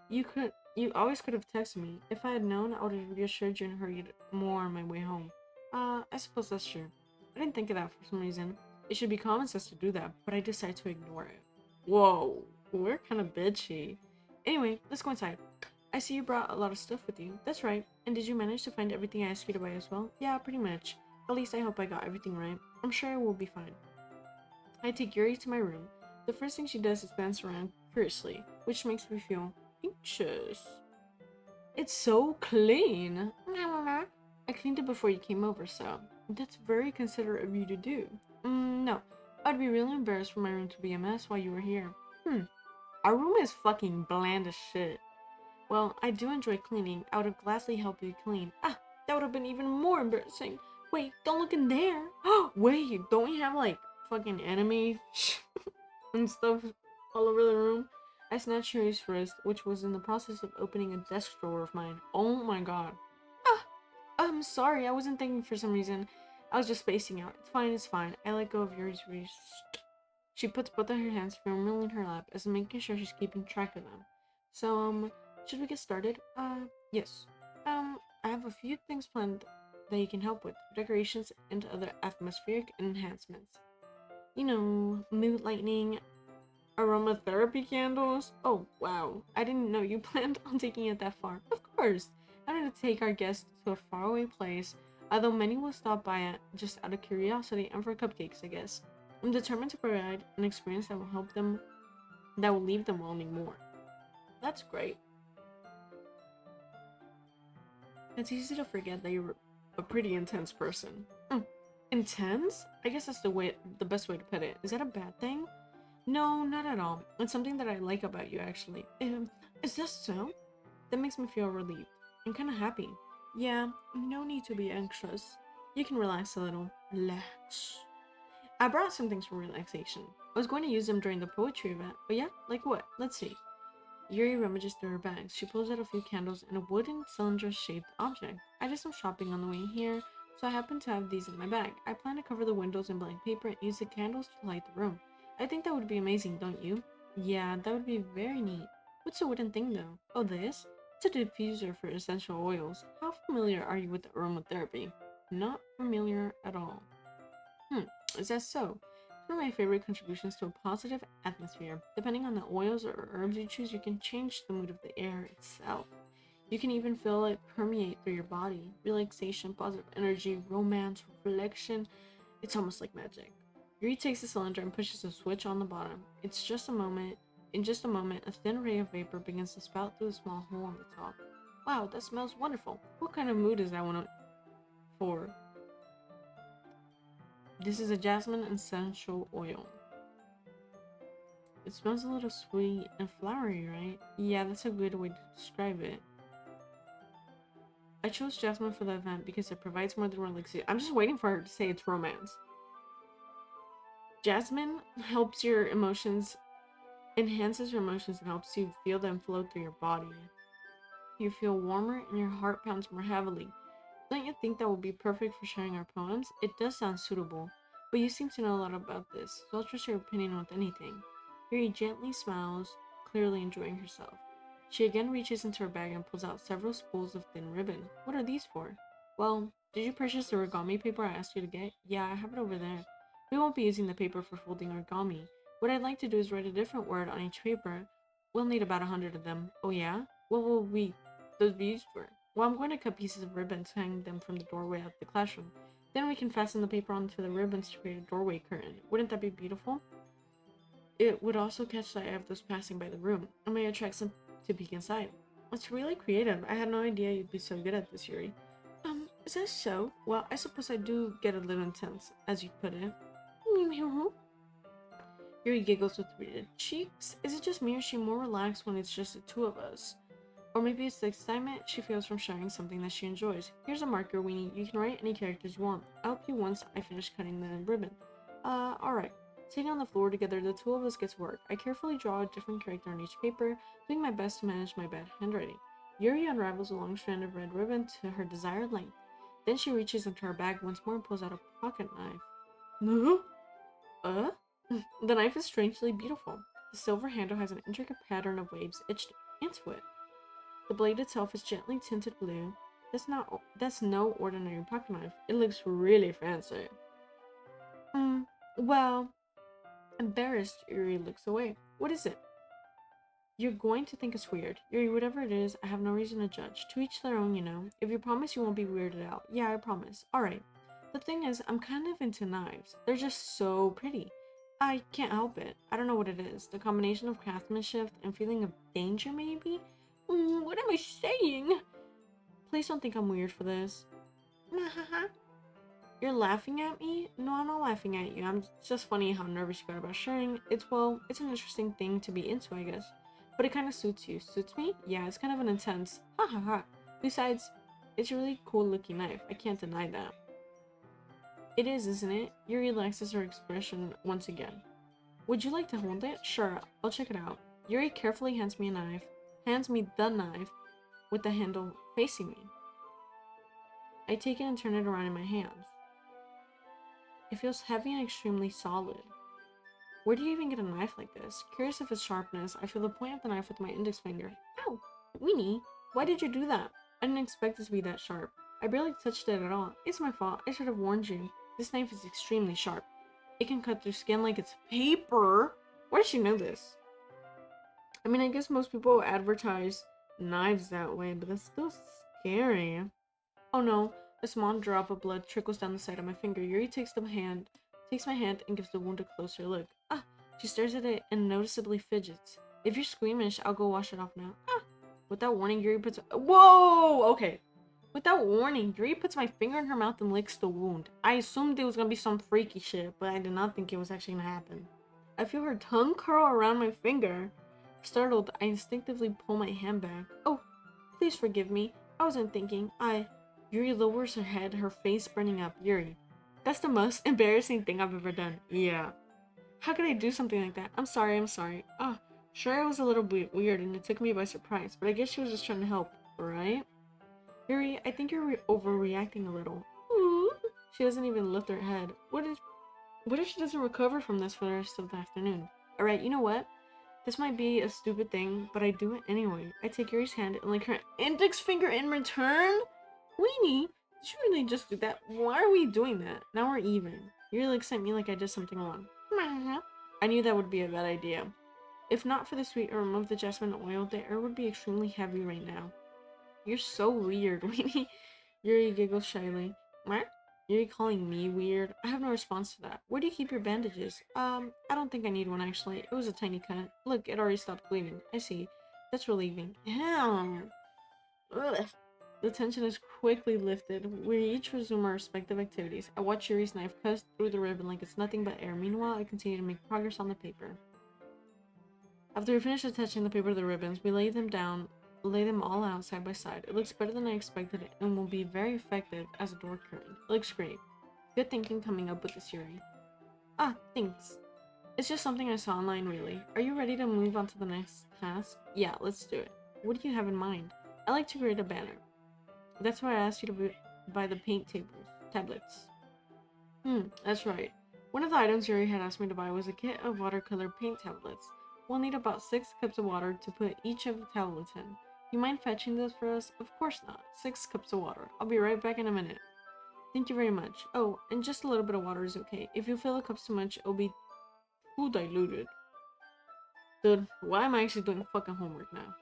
You always could have texted me. If I had known, I would have reassured you and hurried more on my way home. I suppose that's true. I didn't think of that for some reason. It should be common sense to do that, but I decided to ignore it. Whoa, we're kind of bitchy. Anyway, let's go inside. I see you brought a lot of stuff with you. That's right. And did you manage to find everything I asked you to buy as well? Yeah, pretty much. At least I hope I got everything right. I'm sure I will be fine. I take Yuri to my room. The first thing she does is dance around curiously, which makes me feel anxious. It's so clean. I cleaned it before you came over, so that's very considerate of you to do. No. I'd be really embarrassed for my room to be a mess while you were here. Our room is fucking bland as shit. Well, I do enjoy cleaning. I would have gladly helped you clean. Ah, that would have been even more embarrassing. Wait, don't look in there. Wait, don't we have like fucking anime and stuff all over the room? I snatched Yuri's wrist, which was in the process of opening a desk drawer of mine. Oh my god. Ah, I'm sorry, I wasn't thinking for some reason. I was just spacing out. It's fine, it's fine. I let go of Yuri's wrist. She puts both of her hands firmly in her lap, as making sure she's keeping track of them. So, should we get started? Yes. I have a few things planned that you can help with. Decorations and other atmospheric enhancements. You know, mood lightning, aromatherapy candles. Oh, wow. I didn't know you planned on taking it that far. Of course. I wanted to take our guests to a faraway place, although many will stop by it just out of curiosity and for cupcakes, I guess. I'm determined to provide an experience that will leave them wanting more. That's great. It's easy to forget that you're a pretty intense person. Intense? I guess that's the best way to put it. Is that a bad thing? No, not at all. It's something that I like about you, actually. Is that so? That makes me feel relieved and kind of happy. Yeah, no need to be anxious. You can relax a little. Relax. I brought some things for relaxation. I was going to use them during the poetry event, but yeah, like what? Let's see. Yuri rummages through her bags. She pulls out a few candles and a wooden cylinder-shaped object. I did some shopping on the way here, so I happen to have these in my bag. I plan to cover the windows in blank paper and use the candles to light the room. I think that would be amazing, don't you? Yeah, that would be very neat. What's the wooden thing though? Oh, this? It's a diffuser for essential oils. How familiar are you with aromatherapy? Not familiar at all. Hmm, is that so? It's one of my favorite contributions to a positive atmosphere. Depending on the oils or herbs you choose, you can change the mood of the air itself. You can even feel it permeate through your body. Relaxation, positive energy, romance, reflection. It's almost like magic. Yuri takes the cylinder and pushes a switch on the bottom. It's just a moment. In just a moment, a thin ray of vapor begins to spout through a small hole on the top. Wow, that smells wonderful. What kind of mood is that one for? This is a jasmine essential oil. It smells a little sweet and flowery, right? Yeah, that's a good way to describe it. I chose jasmine for the event because it provides more than relaxation. I'm just waiting for her to say it's romance. Jasmine helps your emotions, enhances your emotions, and helps you feel them flow through your body. You feel warmer and your heart pounds more heavily. Don't you think that would be perfect for sharing our poems? It does sound suitable, but you seem to know a lot about this, so I'll trust your opinion with anything. Yuri gently smiles, clearly enjoying herself. She again reaches into her bag and pulls out several spools of thin ribbon. What are these for? Well, did you purchase the origami paper I asked you to get? Yeah, I have it over there. We won't be using the paper for folding origami. What I'd like to do is write a different word on each paper. We'll need about 100 of them. Oh yeah? What will those be used for? Well, I'm going to cut pieces of ribbon to hang them from the doorway of the classroom. Then we can fasten the paper onto the ribbons to create a doorway curtain. Wouldn't that be beautiful? It would also catch the eye of those passing by the room, and may attract some to peek inside. It's really creative. I had no idea you'd be so good at this, Yuri. Is that so? Well, I suppose I do get a little intense, as you put it. Yuri giggles with red cheeks. Is it just me or is she more relaxed when it's just the two of us? Or maybe it's the excitement she feels from sharing something that she enjoys. Here's a marker, Weenie. You can write any characters you want. I'll help you once I finish cutting the ribbon. Alright. Sitting on the floor together, the two of us get to work. I carefully draw a different character on each paper, doing my best to manage my bad handwriting. Yuri unravels a long strand of red ribbon to her desired length. Then she reaches into her bag once more and pulls out a pocket knife. No? Uh? The knife is strangely beautiful. The silver handle has an intricate pattern of waves etched into it. The blade itself is gently tinted blue. That's no ordinary pocket knife. It looks really fancy. Well, embarrassed, Yuri looks away. What is it? You're going to think it's weird. Yuri, whatever it is, I have no reason to judge. To each their own, you know. If you promise you won't be weirded out. Yeah, I promise. Alright. The thing is, I'm kind of into knives. They're just so pretty. I can't help it. I don't know what it is. The combination of craftsmanship and feeling of danger, maybe? What am I saying? Please don't think I'm weird for this. You're laughing at me? No, I'm not laughing at you. It's just funny how nervous you got about sharing. It's an interesting thing to be into, I guess. But it kind of suits you. Suits me? Yeah, it's kind of an intense. Ha ha ha. Besides, it's a really cool looking knife. I can't deny that. It is, isn't it? Yuri relaxes her expression once again. Would you like to hold it? Sure, I'll check it out. Yuri carefully hands me the knife with the handle facing me. I take it and turn it around in my hands. It feels heavy and extremely solid. Where do you even get a knife like this? Curious of its sharpness, I feel the point of the knife with my index finger. Ow! Weenie, why did you do that? I didn't expect it to be that sharp. I barely touched it at all. It's my fault. I should have warned you. This knife is extremely sharp. It can cut through skin like it's paper. Why does she know this? I mean, I guess most people advertise knives that way, but that's still scary. Oh no, a small drop of blood trickles down the side of my finger. Yuri takes my hand and gives the wound a closer look. Ah! She stares at it and noticeably fidgets. If you're squeamish, I'll go wash it off now. Ah! Without warning, Yuri puts... Whoa! Okay. Without warning, Yuri puts my finger in her mouth and licks the wound. I assumed it was gonna be some freaky shit, but I did not think it was actually gonna happen. I feel her tongue curl around my finger. Startled, I instinctively pull my hand back. Oh, please forgive me. I wasn't thinking. Yuri lowers her head, her face burning up. Yuri, that's the most embarrassing thing I've ever done. Yeah. How could I do something like that? I'm sorry, I'm sorry. Sure, it was a little bit weird and it took me by surprise, but I guess she was just trying to help, right? Yuri, I think you're overreacting a little. Ooh. She doesn't even lift her head. What if she doesn't recover from this for the rest of the afternoon? Alright, you know what? This might be a stupid thing, but I do it anyway. I take Yuri's hand and lick her index finger in return? Weenie, did you really just do that? Why are we doing that? Now we're even. Yuri looks at me like I did something wrong. I knew that would be a bad idea. If not for the sweet aroma of the jasmine oil, the air would be extremely heavy right now. You're so weird, Weenie. Yuri giggles shyly. What? Yuri calling me weird? I have no response to that. Where do you keep your bandages? I don't think I need one actually. It was a tiny cut. Look, it already stopped bleeding. I see. That's relieving. Ugh. The tension is quickly lifted. We each resume our respective activities. I watch Yuri's knife cut through the ribbon like it's nothing but air. Meanwhile, I continue to make progress on the paper. After we finish attaching the paper to the ribbons, we lay them all out side by side. It looks better than I expected and will be very effective as a door curtain. It looks great. Good thinking coming up with this, Yuri. Thanks. It's just something I saw online, really. Are you ready to move on to the next task? Yeah, let's do it. What do you have in mind? I like to create a banner. That's why I asked you to buy the paint tablets. That's right. One of the items Yuri had asked me to buy was a kit of watercolor paint tablets. We'll need about 6 cups of water to put each of the tablets in. You mind fetching this for us? Of course not. 6 cups of water. I'll be right back in a minute. Thank you very much. Oh, and just a little bit of water is okay. If you fill the cups too much, it'll be too diluted. Dude, why am I actually doing fucking homework now?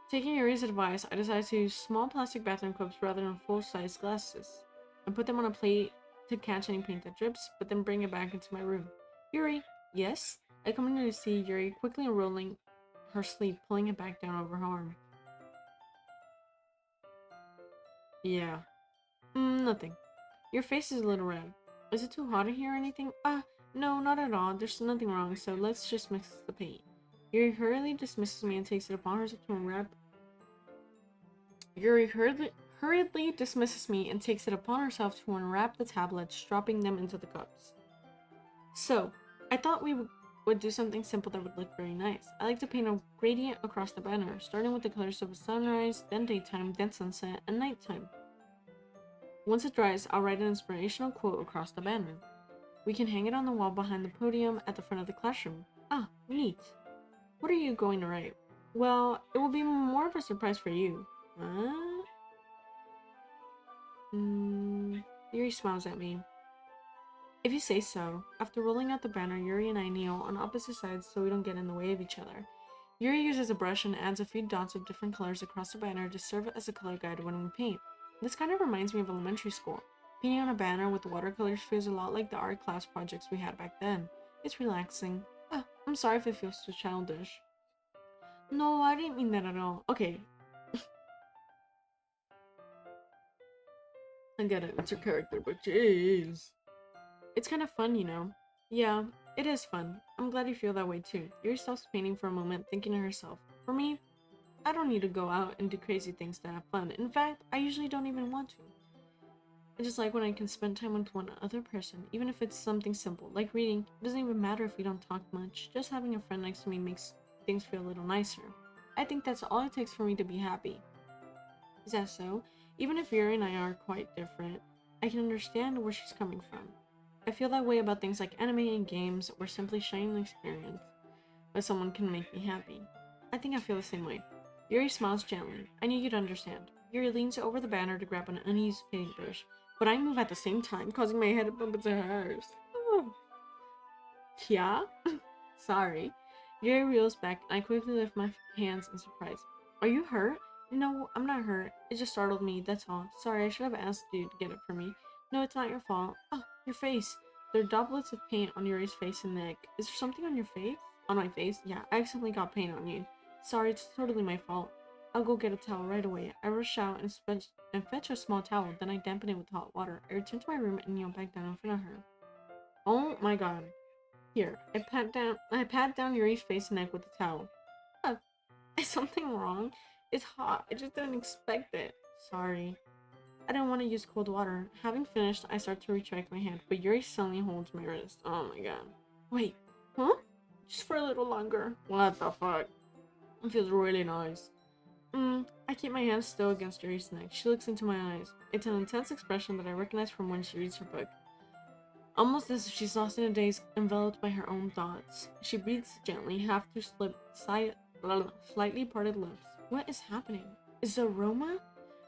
Taking Yuri's advice, I decided to use small plastic bathroom cups rather than full-size glasses, and put them on a plate to catch any paint that drips, but then bring it back into my room. Yuri, yes? I come in to see Yuri quickly unrolling her sleeve, pulling it back down over her arm. Yeah. Nothing. Your face is a little red. Is it too hot in here or anything? No, not at all. There's nothing wrong, so let's just mix the paint. Yuri hurriedly dismisses me and takes it upon herself to unwrap. Yuri hurriedly dismisses me and takes it upon herself to unwrap the tablets, dropping them into the cups. So, I thought we would do something simple that would look very nice. I like to paint a gradient across the banner, starting with the colors of a sunrise, then daytime, then sunset, and nighttime. Once it dries, I'll write an inspirational quote across the banner. We can hang it on the wall behind the podium at the front of the classroom. Neat. What are you going to write? Well, it will be more of a surprise for you. Yuri smiles at me. If you say so. After rolling out the banner, Yuri and I kneel on opposite sides so we don't get in the way of each other. Yuri uses a brush and adds a few dots of different colors across the banner to serve as a color guide when we paint. This kind of reminds me of elementary school. Painting on a banner with watercolors feels a lot like the art class projects we had back then. It's relaxing. I'm sorry if it feels too childish. No, I didn't mean that at all. Okay. I get it, it's your character, but jeez. It's kind of fun, you know. Yeah, it is fun. I'm glad you feel that way too. Yuri stops painting for a moment, thinking to herself. For me, I don't need to go out and do crazy things to have fun. In fact, I usually don't even want to. I just like when I can spend time with one other person, even if it's something simple, like reading. It doesn't even matter if we don't talk much. Just having a friend next to me makes things feel a little nicer. I think that's all it takes for me to be happy. Is that so? Even if Yuri and I are quite different, I can understand where she's coming from. I feel that way about things like anime and games, or simply sharing an experience where someone can make me happy. I think I feel the same way. Yuri smiles gently. I knew you'd understand. Yuri leans over the banner to grab an unused paintbrush, but I move at the same time, causing my head to bump into hers. Oh. Yeah? Sorry. Yuri reels back, and I quickly lift my hands in surprise. Are you hurt? No, I'm not hurt. It just startled me, that's all. Sorry, I should have asked you to get it for me. No, it's not your fault. Oh, your face. There are droplets of paint on Yuri's face and neck. Is there something on your face? On my face? Yeah, I accidentally got paint on you. Sorry, it's totally my fault. I'll go get a towel right away. I rush out and fetch a small towel, then I dampen it with hot water. I return to my room and kneel back down in front of her. Oh my god. Here, I pat down Yuri's face and neck with a towel. Uh, is something wrong? It's hot. I just didn't expect it. Sorry. I didn't want to use cold water. Having finished, I start to retract my hand, but Yuri suddenly holds my wrist. Oh my god. Wait, huh? Just for a little longer. What the fuck? It feels really nice. I keep my hand still against Yuri's neck. She looks into my eyes. It's an intense expression that I recognize from when she reads her book. Almost as if she's lost in a daze, enveloped by her own thoughts. She breathes gently, half through slightly parted lips. What is happening? Is the aroma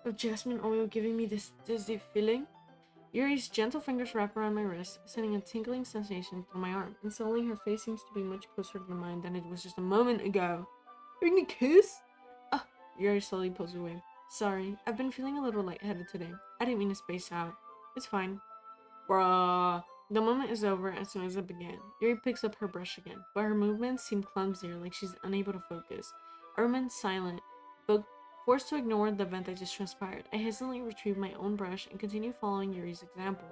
of jasmine oil giving me this dizzy feeling? Yuri's gentle fingers wrap around my wrist, sending a tingling sensation through my arm, and suddenly her face seems to be much closer to mine than it was just a moment ago. Are you gonna kiss? Ah, Yuri slowly pulls away. Sorry, I've been feeling a little lightheaded today. I didn't mean to space out. It's fine. Bruh. The moment is over as soon as it began. Yuri picks up her brush again, but her movements seem clumsier, like she's unable to focus. I remain silent, but forced to ignore the event that just transpired. I hastily retrieve my own brush and continue following Yuri's example.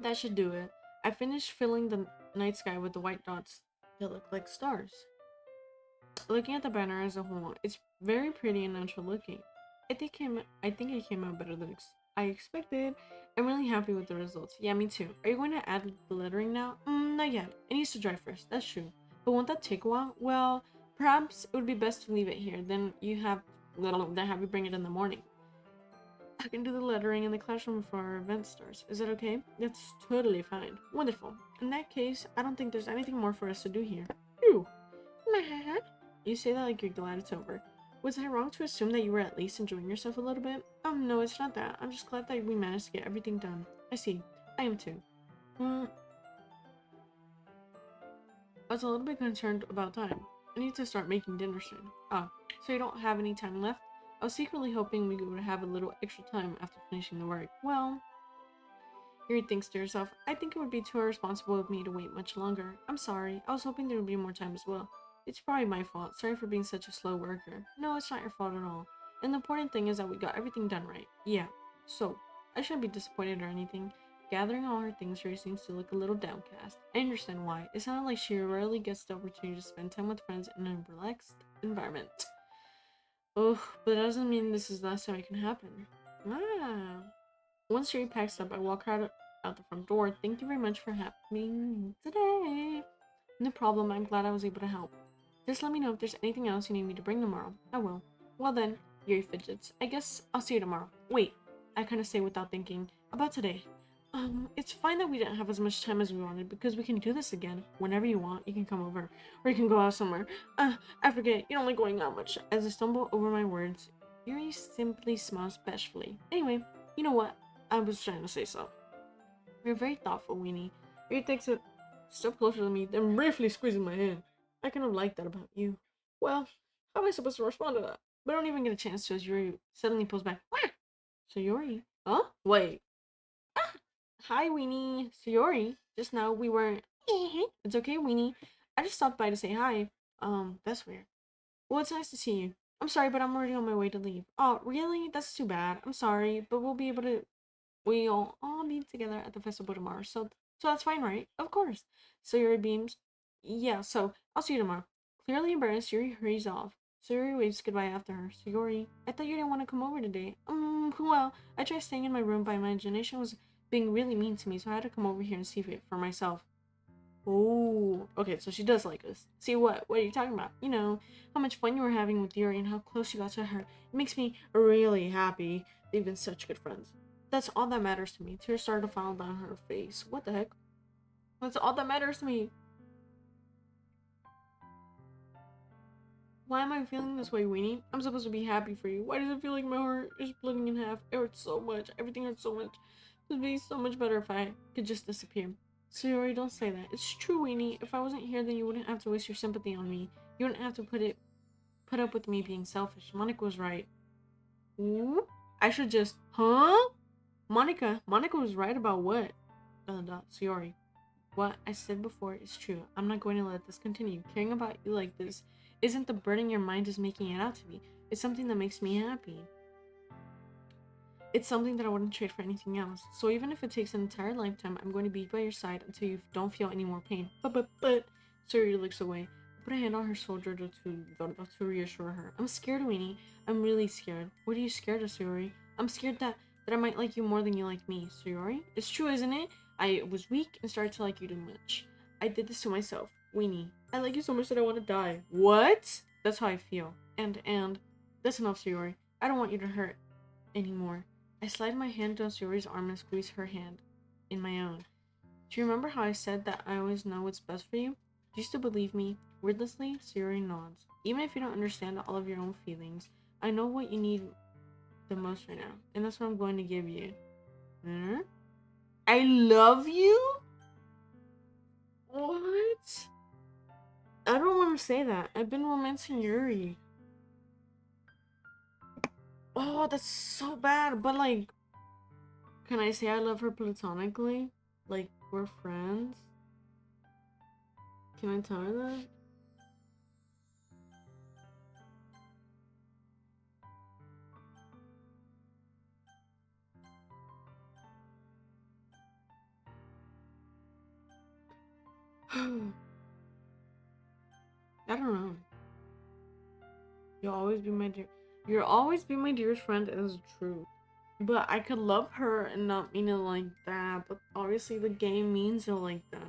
That should do it. I finished filling the night sky with the white dots that look like stars. Looking at the banner as a whole, it's very pretty and natural looking. I think it came out better than I expected. I'm really happy with the results. Yeah, me too. Are you going to add the lettering now? Not yet. It needs to dry first. That's true. But won't that take a while? Well, perhaps it would be best to leave it here. Then have you bring it in the morning. I can do the lettering in the classroom before our event starts. Is that okay? That's totally fine. Wonderful. In that case, I don't think there's anything more for us to do here. Phew. You say that like you're glad it's over. Was I wrong to assume that you were at least enjoying yourself a little bit? No, it's not that. I'm just glad that we managed to get everything done. I see. I am too. I was a little bit concerned about time. I need to start making dinner soon. So you don't have any time left? I was secretly hoping we would have a little extra time after finishing the work. Well, Yuri thinks to herself, I think it would be too irresponsible of me to wait much longer. I'm sorry. I was hoping there would be more time as well. It's probably my fault. Sorry for being such a slow worker. No, it's not your fault at all. And the important thing is that we got everything done right. Yeah. So, I shouldn't be disappointed or anything. Gathering all her things, Yuri seems to look a little downcast. I understand why. It sounded like she rarely gets the opportunity to spend time with friends in a relaxed environment. Ugh, but that doesn't mean this is the last time it can happen. Ah. Once Sherry packs up, I walk her out the front door. Thank you very much for having me today. No problem, I'm glad I was able to help. Just let me know if there's anything else you need me to bring tomorrow. I will. Well then, Yuri fidgets. I guess I'll see you tomorrow. Wait, I kind of say without thinking. About today. It's fine that we didn't have as much time as we wanted because we can do this again. Whenever you want, you can come over. Or you can go out somewhere. I forget, you don't like going out much. As I stumble over my words, Yuri simply smiles bashfully. Anyway, you know what? I was trying to say so. You're very thoughtful, Weenie. Yuri takes a step closer to me, then briefly squeezes my hand. I kind of like that about you. Well, how am I supposed to respond to that? But I don't even get a chance to as Yuri suddenly pulls back. Wah! Sayori? Huh? Wait. Ah! Hi, Weenie. Sayori. Just now we weren't. It's okay, Weenie. I just stopped by to say hi. That's weird. Well, it's nice to see you. I'm sorry, but I'm already on my way to leave. Oh, really? That's too bad. I'm sorry, but we'll all be together at the festival tomorrow. So that's fine, right? Of course. Sayori beams. Yeah, so I'll see you tomorrow. Clearly embarrassed, Yuri hurries off. Sayori waves goodbye after her. Sayori, I thought you didn't want to come over today. Well, I tried staying in my room, but my imagination was being really mean to me, so I had to come over here and see it for myself. Oh, okay, so she does like us. See what? What are you talking about? You know, how much fun you were having with Yuri and how close you got to her. It makes me really happy they've been such good friends. That's all that matters to me. Tears started to fall down her face. What the heck? That's all that matters to me. Why am I feeling this way, Weenie? I'm supposed to be happy for you. Why does it feel like my heart is splitting in half? It hurts so much. Everything hurts so much. It would be so much better if I could just disappear. Sayori, don't say that. It's true, Weenie. If I wasn't here, then you wouldn't have to waste your sympathy on me. You wouldn't have to put up with me being selfish. Monika was right. Ooh? I should just, huh? Monika was right about what? Sayori. What I said before is true. I'm not going to let this continue. Caring about you like this isn't the burden your mind is making it out to be. It's something that makes me happy. It's something that I wouldn't trade for anything else. So even if it takes an entire lifetime, I'm going to be by your side until you don't feel any more pain. But, Sayori looks away. Put a hand on her shoulder to reassure her. I'm scared, Winnie. I'm really scared. What are you scared of, Sayori? I'm scared that I might like you more than you like me, Sayori. It's true, isn't it? I was weak and started to like you too much. I did this to myself. Winnie, I like you so much that I want to die. What? That's how I feel. And, that's enough, Sayori. I don't want you to hurt anymore. I slide my hand down Sayori's arm and squeeze her hand in my own. Do you remember how I said that I always know what's best for you? Do you still believe me? Wordlessly, Sayori nods. Even if you don't understand all of your own feelings, I know what you need the most right now, and that's what I'm going to give you. Hmm? I love you? What? I don't want to say that. I've been romancing Yuri. Oh, that's so bad. But like, can I say I love her platonically? Like, we're friends? Can I tell her that? I don't know. You'll always be my dear. You'll always be my dearest friend is true. But I could love her and not mean it like that. But obviously the game means it like that.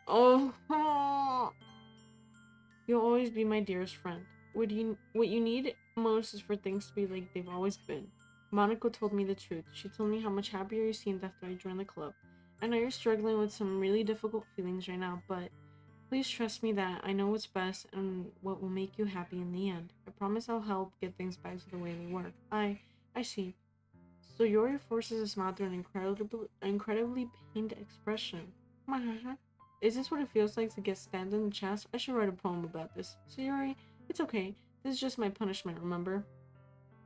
Oh, you'll always be my dearest friend. What you need most is for things to be like they've always been. Monica told me the truth. She told me how much happier you seemed after I joined the club. I know you're struggling with some really difficult feelings right now, but please trust me that I know what's best and what will make you happy in the end. I promise I'll help get things back to the way they were. I see. So Yori forces a smile through an incredibly pained expression. Is this what it feels like to get stabbed in the chest? I should write a poem about this. So Yori, it's okay. This is just my punishment, remember?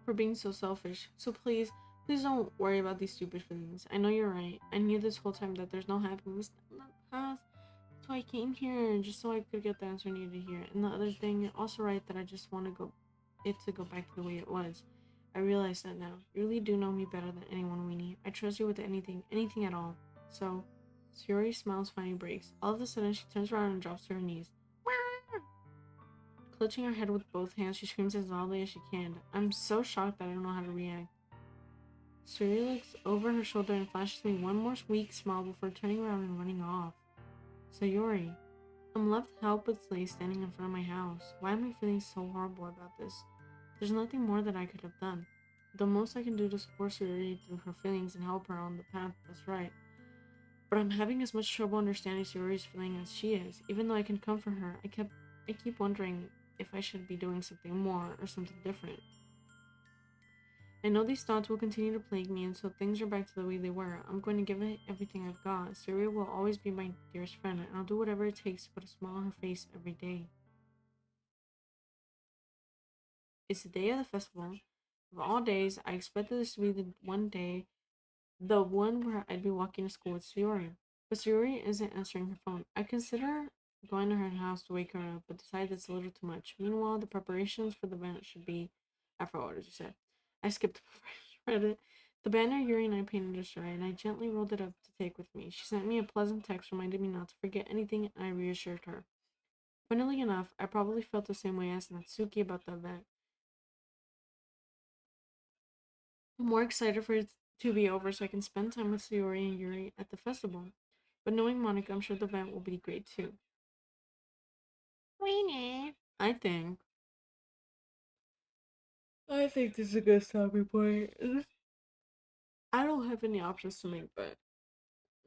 For being so selfish. So please don't worry about these stupid feelings. I know you're right. I knew this whole time that there's no happiness in the past. So I came here just so I could get the answer I needed here. And the other thing, you're also right that I just want to go back to the way it was. I realize that now. You really do know me better than anyone, Weenie. I trust you with anything at all. So, Sayori smiles finally breaks. All of a sudden, she turns around and drops to her knees. Clutching her head with both hands, she screams as loudly as she can. I'm so shocked that I don't know how to react. Sayori looks over her shoulder and flashes me one more weak smile before turning around and running off. Sayori, I'm left helplessly standing in front of my house. Why am I feeling so horrible about this? There's nothing more that I could have done. The most I can do to support Sayori through her feelings and help her on the path that's right. But I'm having as much trouble understanding Sayori's feeling as she is. Even though I can comfort her, I keep wondering if I should be doing something more or something different. I know these thoughts will continue to plague me until things are back to the way they were. I'm going to give it everything I've got. Sayori will always be my dearest friend, and I'll do whatever it takes to put a smile on her face every day. It's the day of the festival. Of all days, I expected this to be the one where I'd be walking to school with Sayori. But Sayori isn't answering her phone. I consider going to her house to wake her up, but decide it's a little too much. Meanwhile, the preparations for the event should be. I forgot what you said. I skipped the preparation. Read it. The banner Yuri and I painted us right, and I gently rolled it up to take with me. She sent me a pleasant text reminding me not to forget anything, and I reassured her. Funnily enough, I probably felt the same way as Natsuki about the event. I'm more excited for it to be over so I can spend time with Sayori and Yuri at the festival. But knowing Monica, I'm sure the event will be great too. Weenie. I think this is a good stopping point. I don't have any options to make, but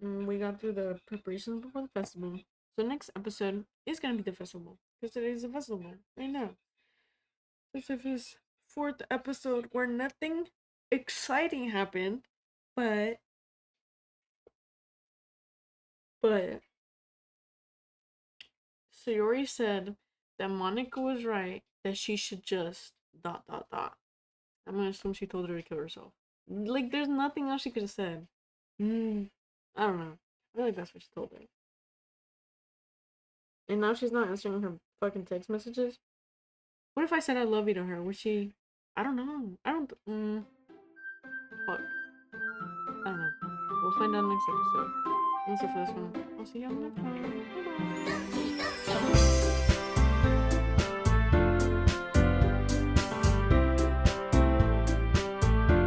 we got through the preparations before the festival. So next episode is gonna be the festival because today's the festival. I know. This is his fourth episode where nothing exciting happened, but but Sayori said that Monica was right, that she should just dot dot dot. I'm gonna assume she told her to kill herself. Like, there's nothing else she could have said. I don't know. I feel like that's what she told her. And now she's not answering her fucking text messages. What if I said I love you to her? Would she? I don't know. I don't. Fuck. I don't know. We'll find out next episode. That's it for this one. I'll see you on the next one. Bye bye.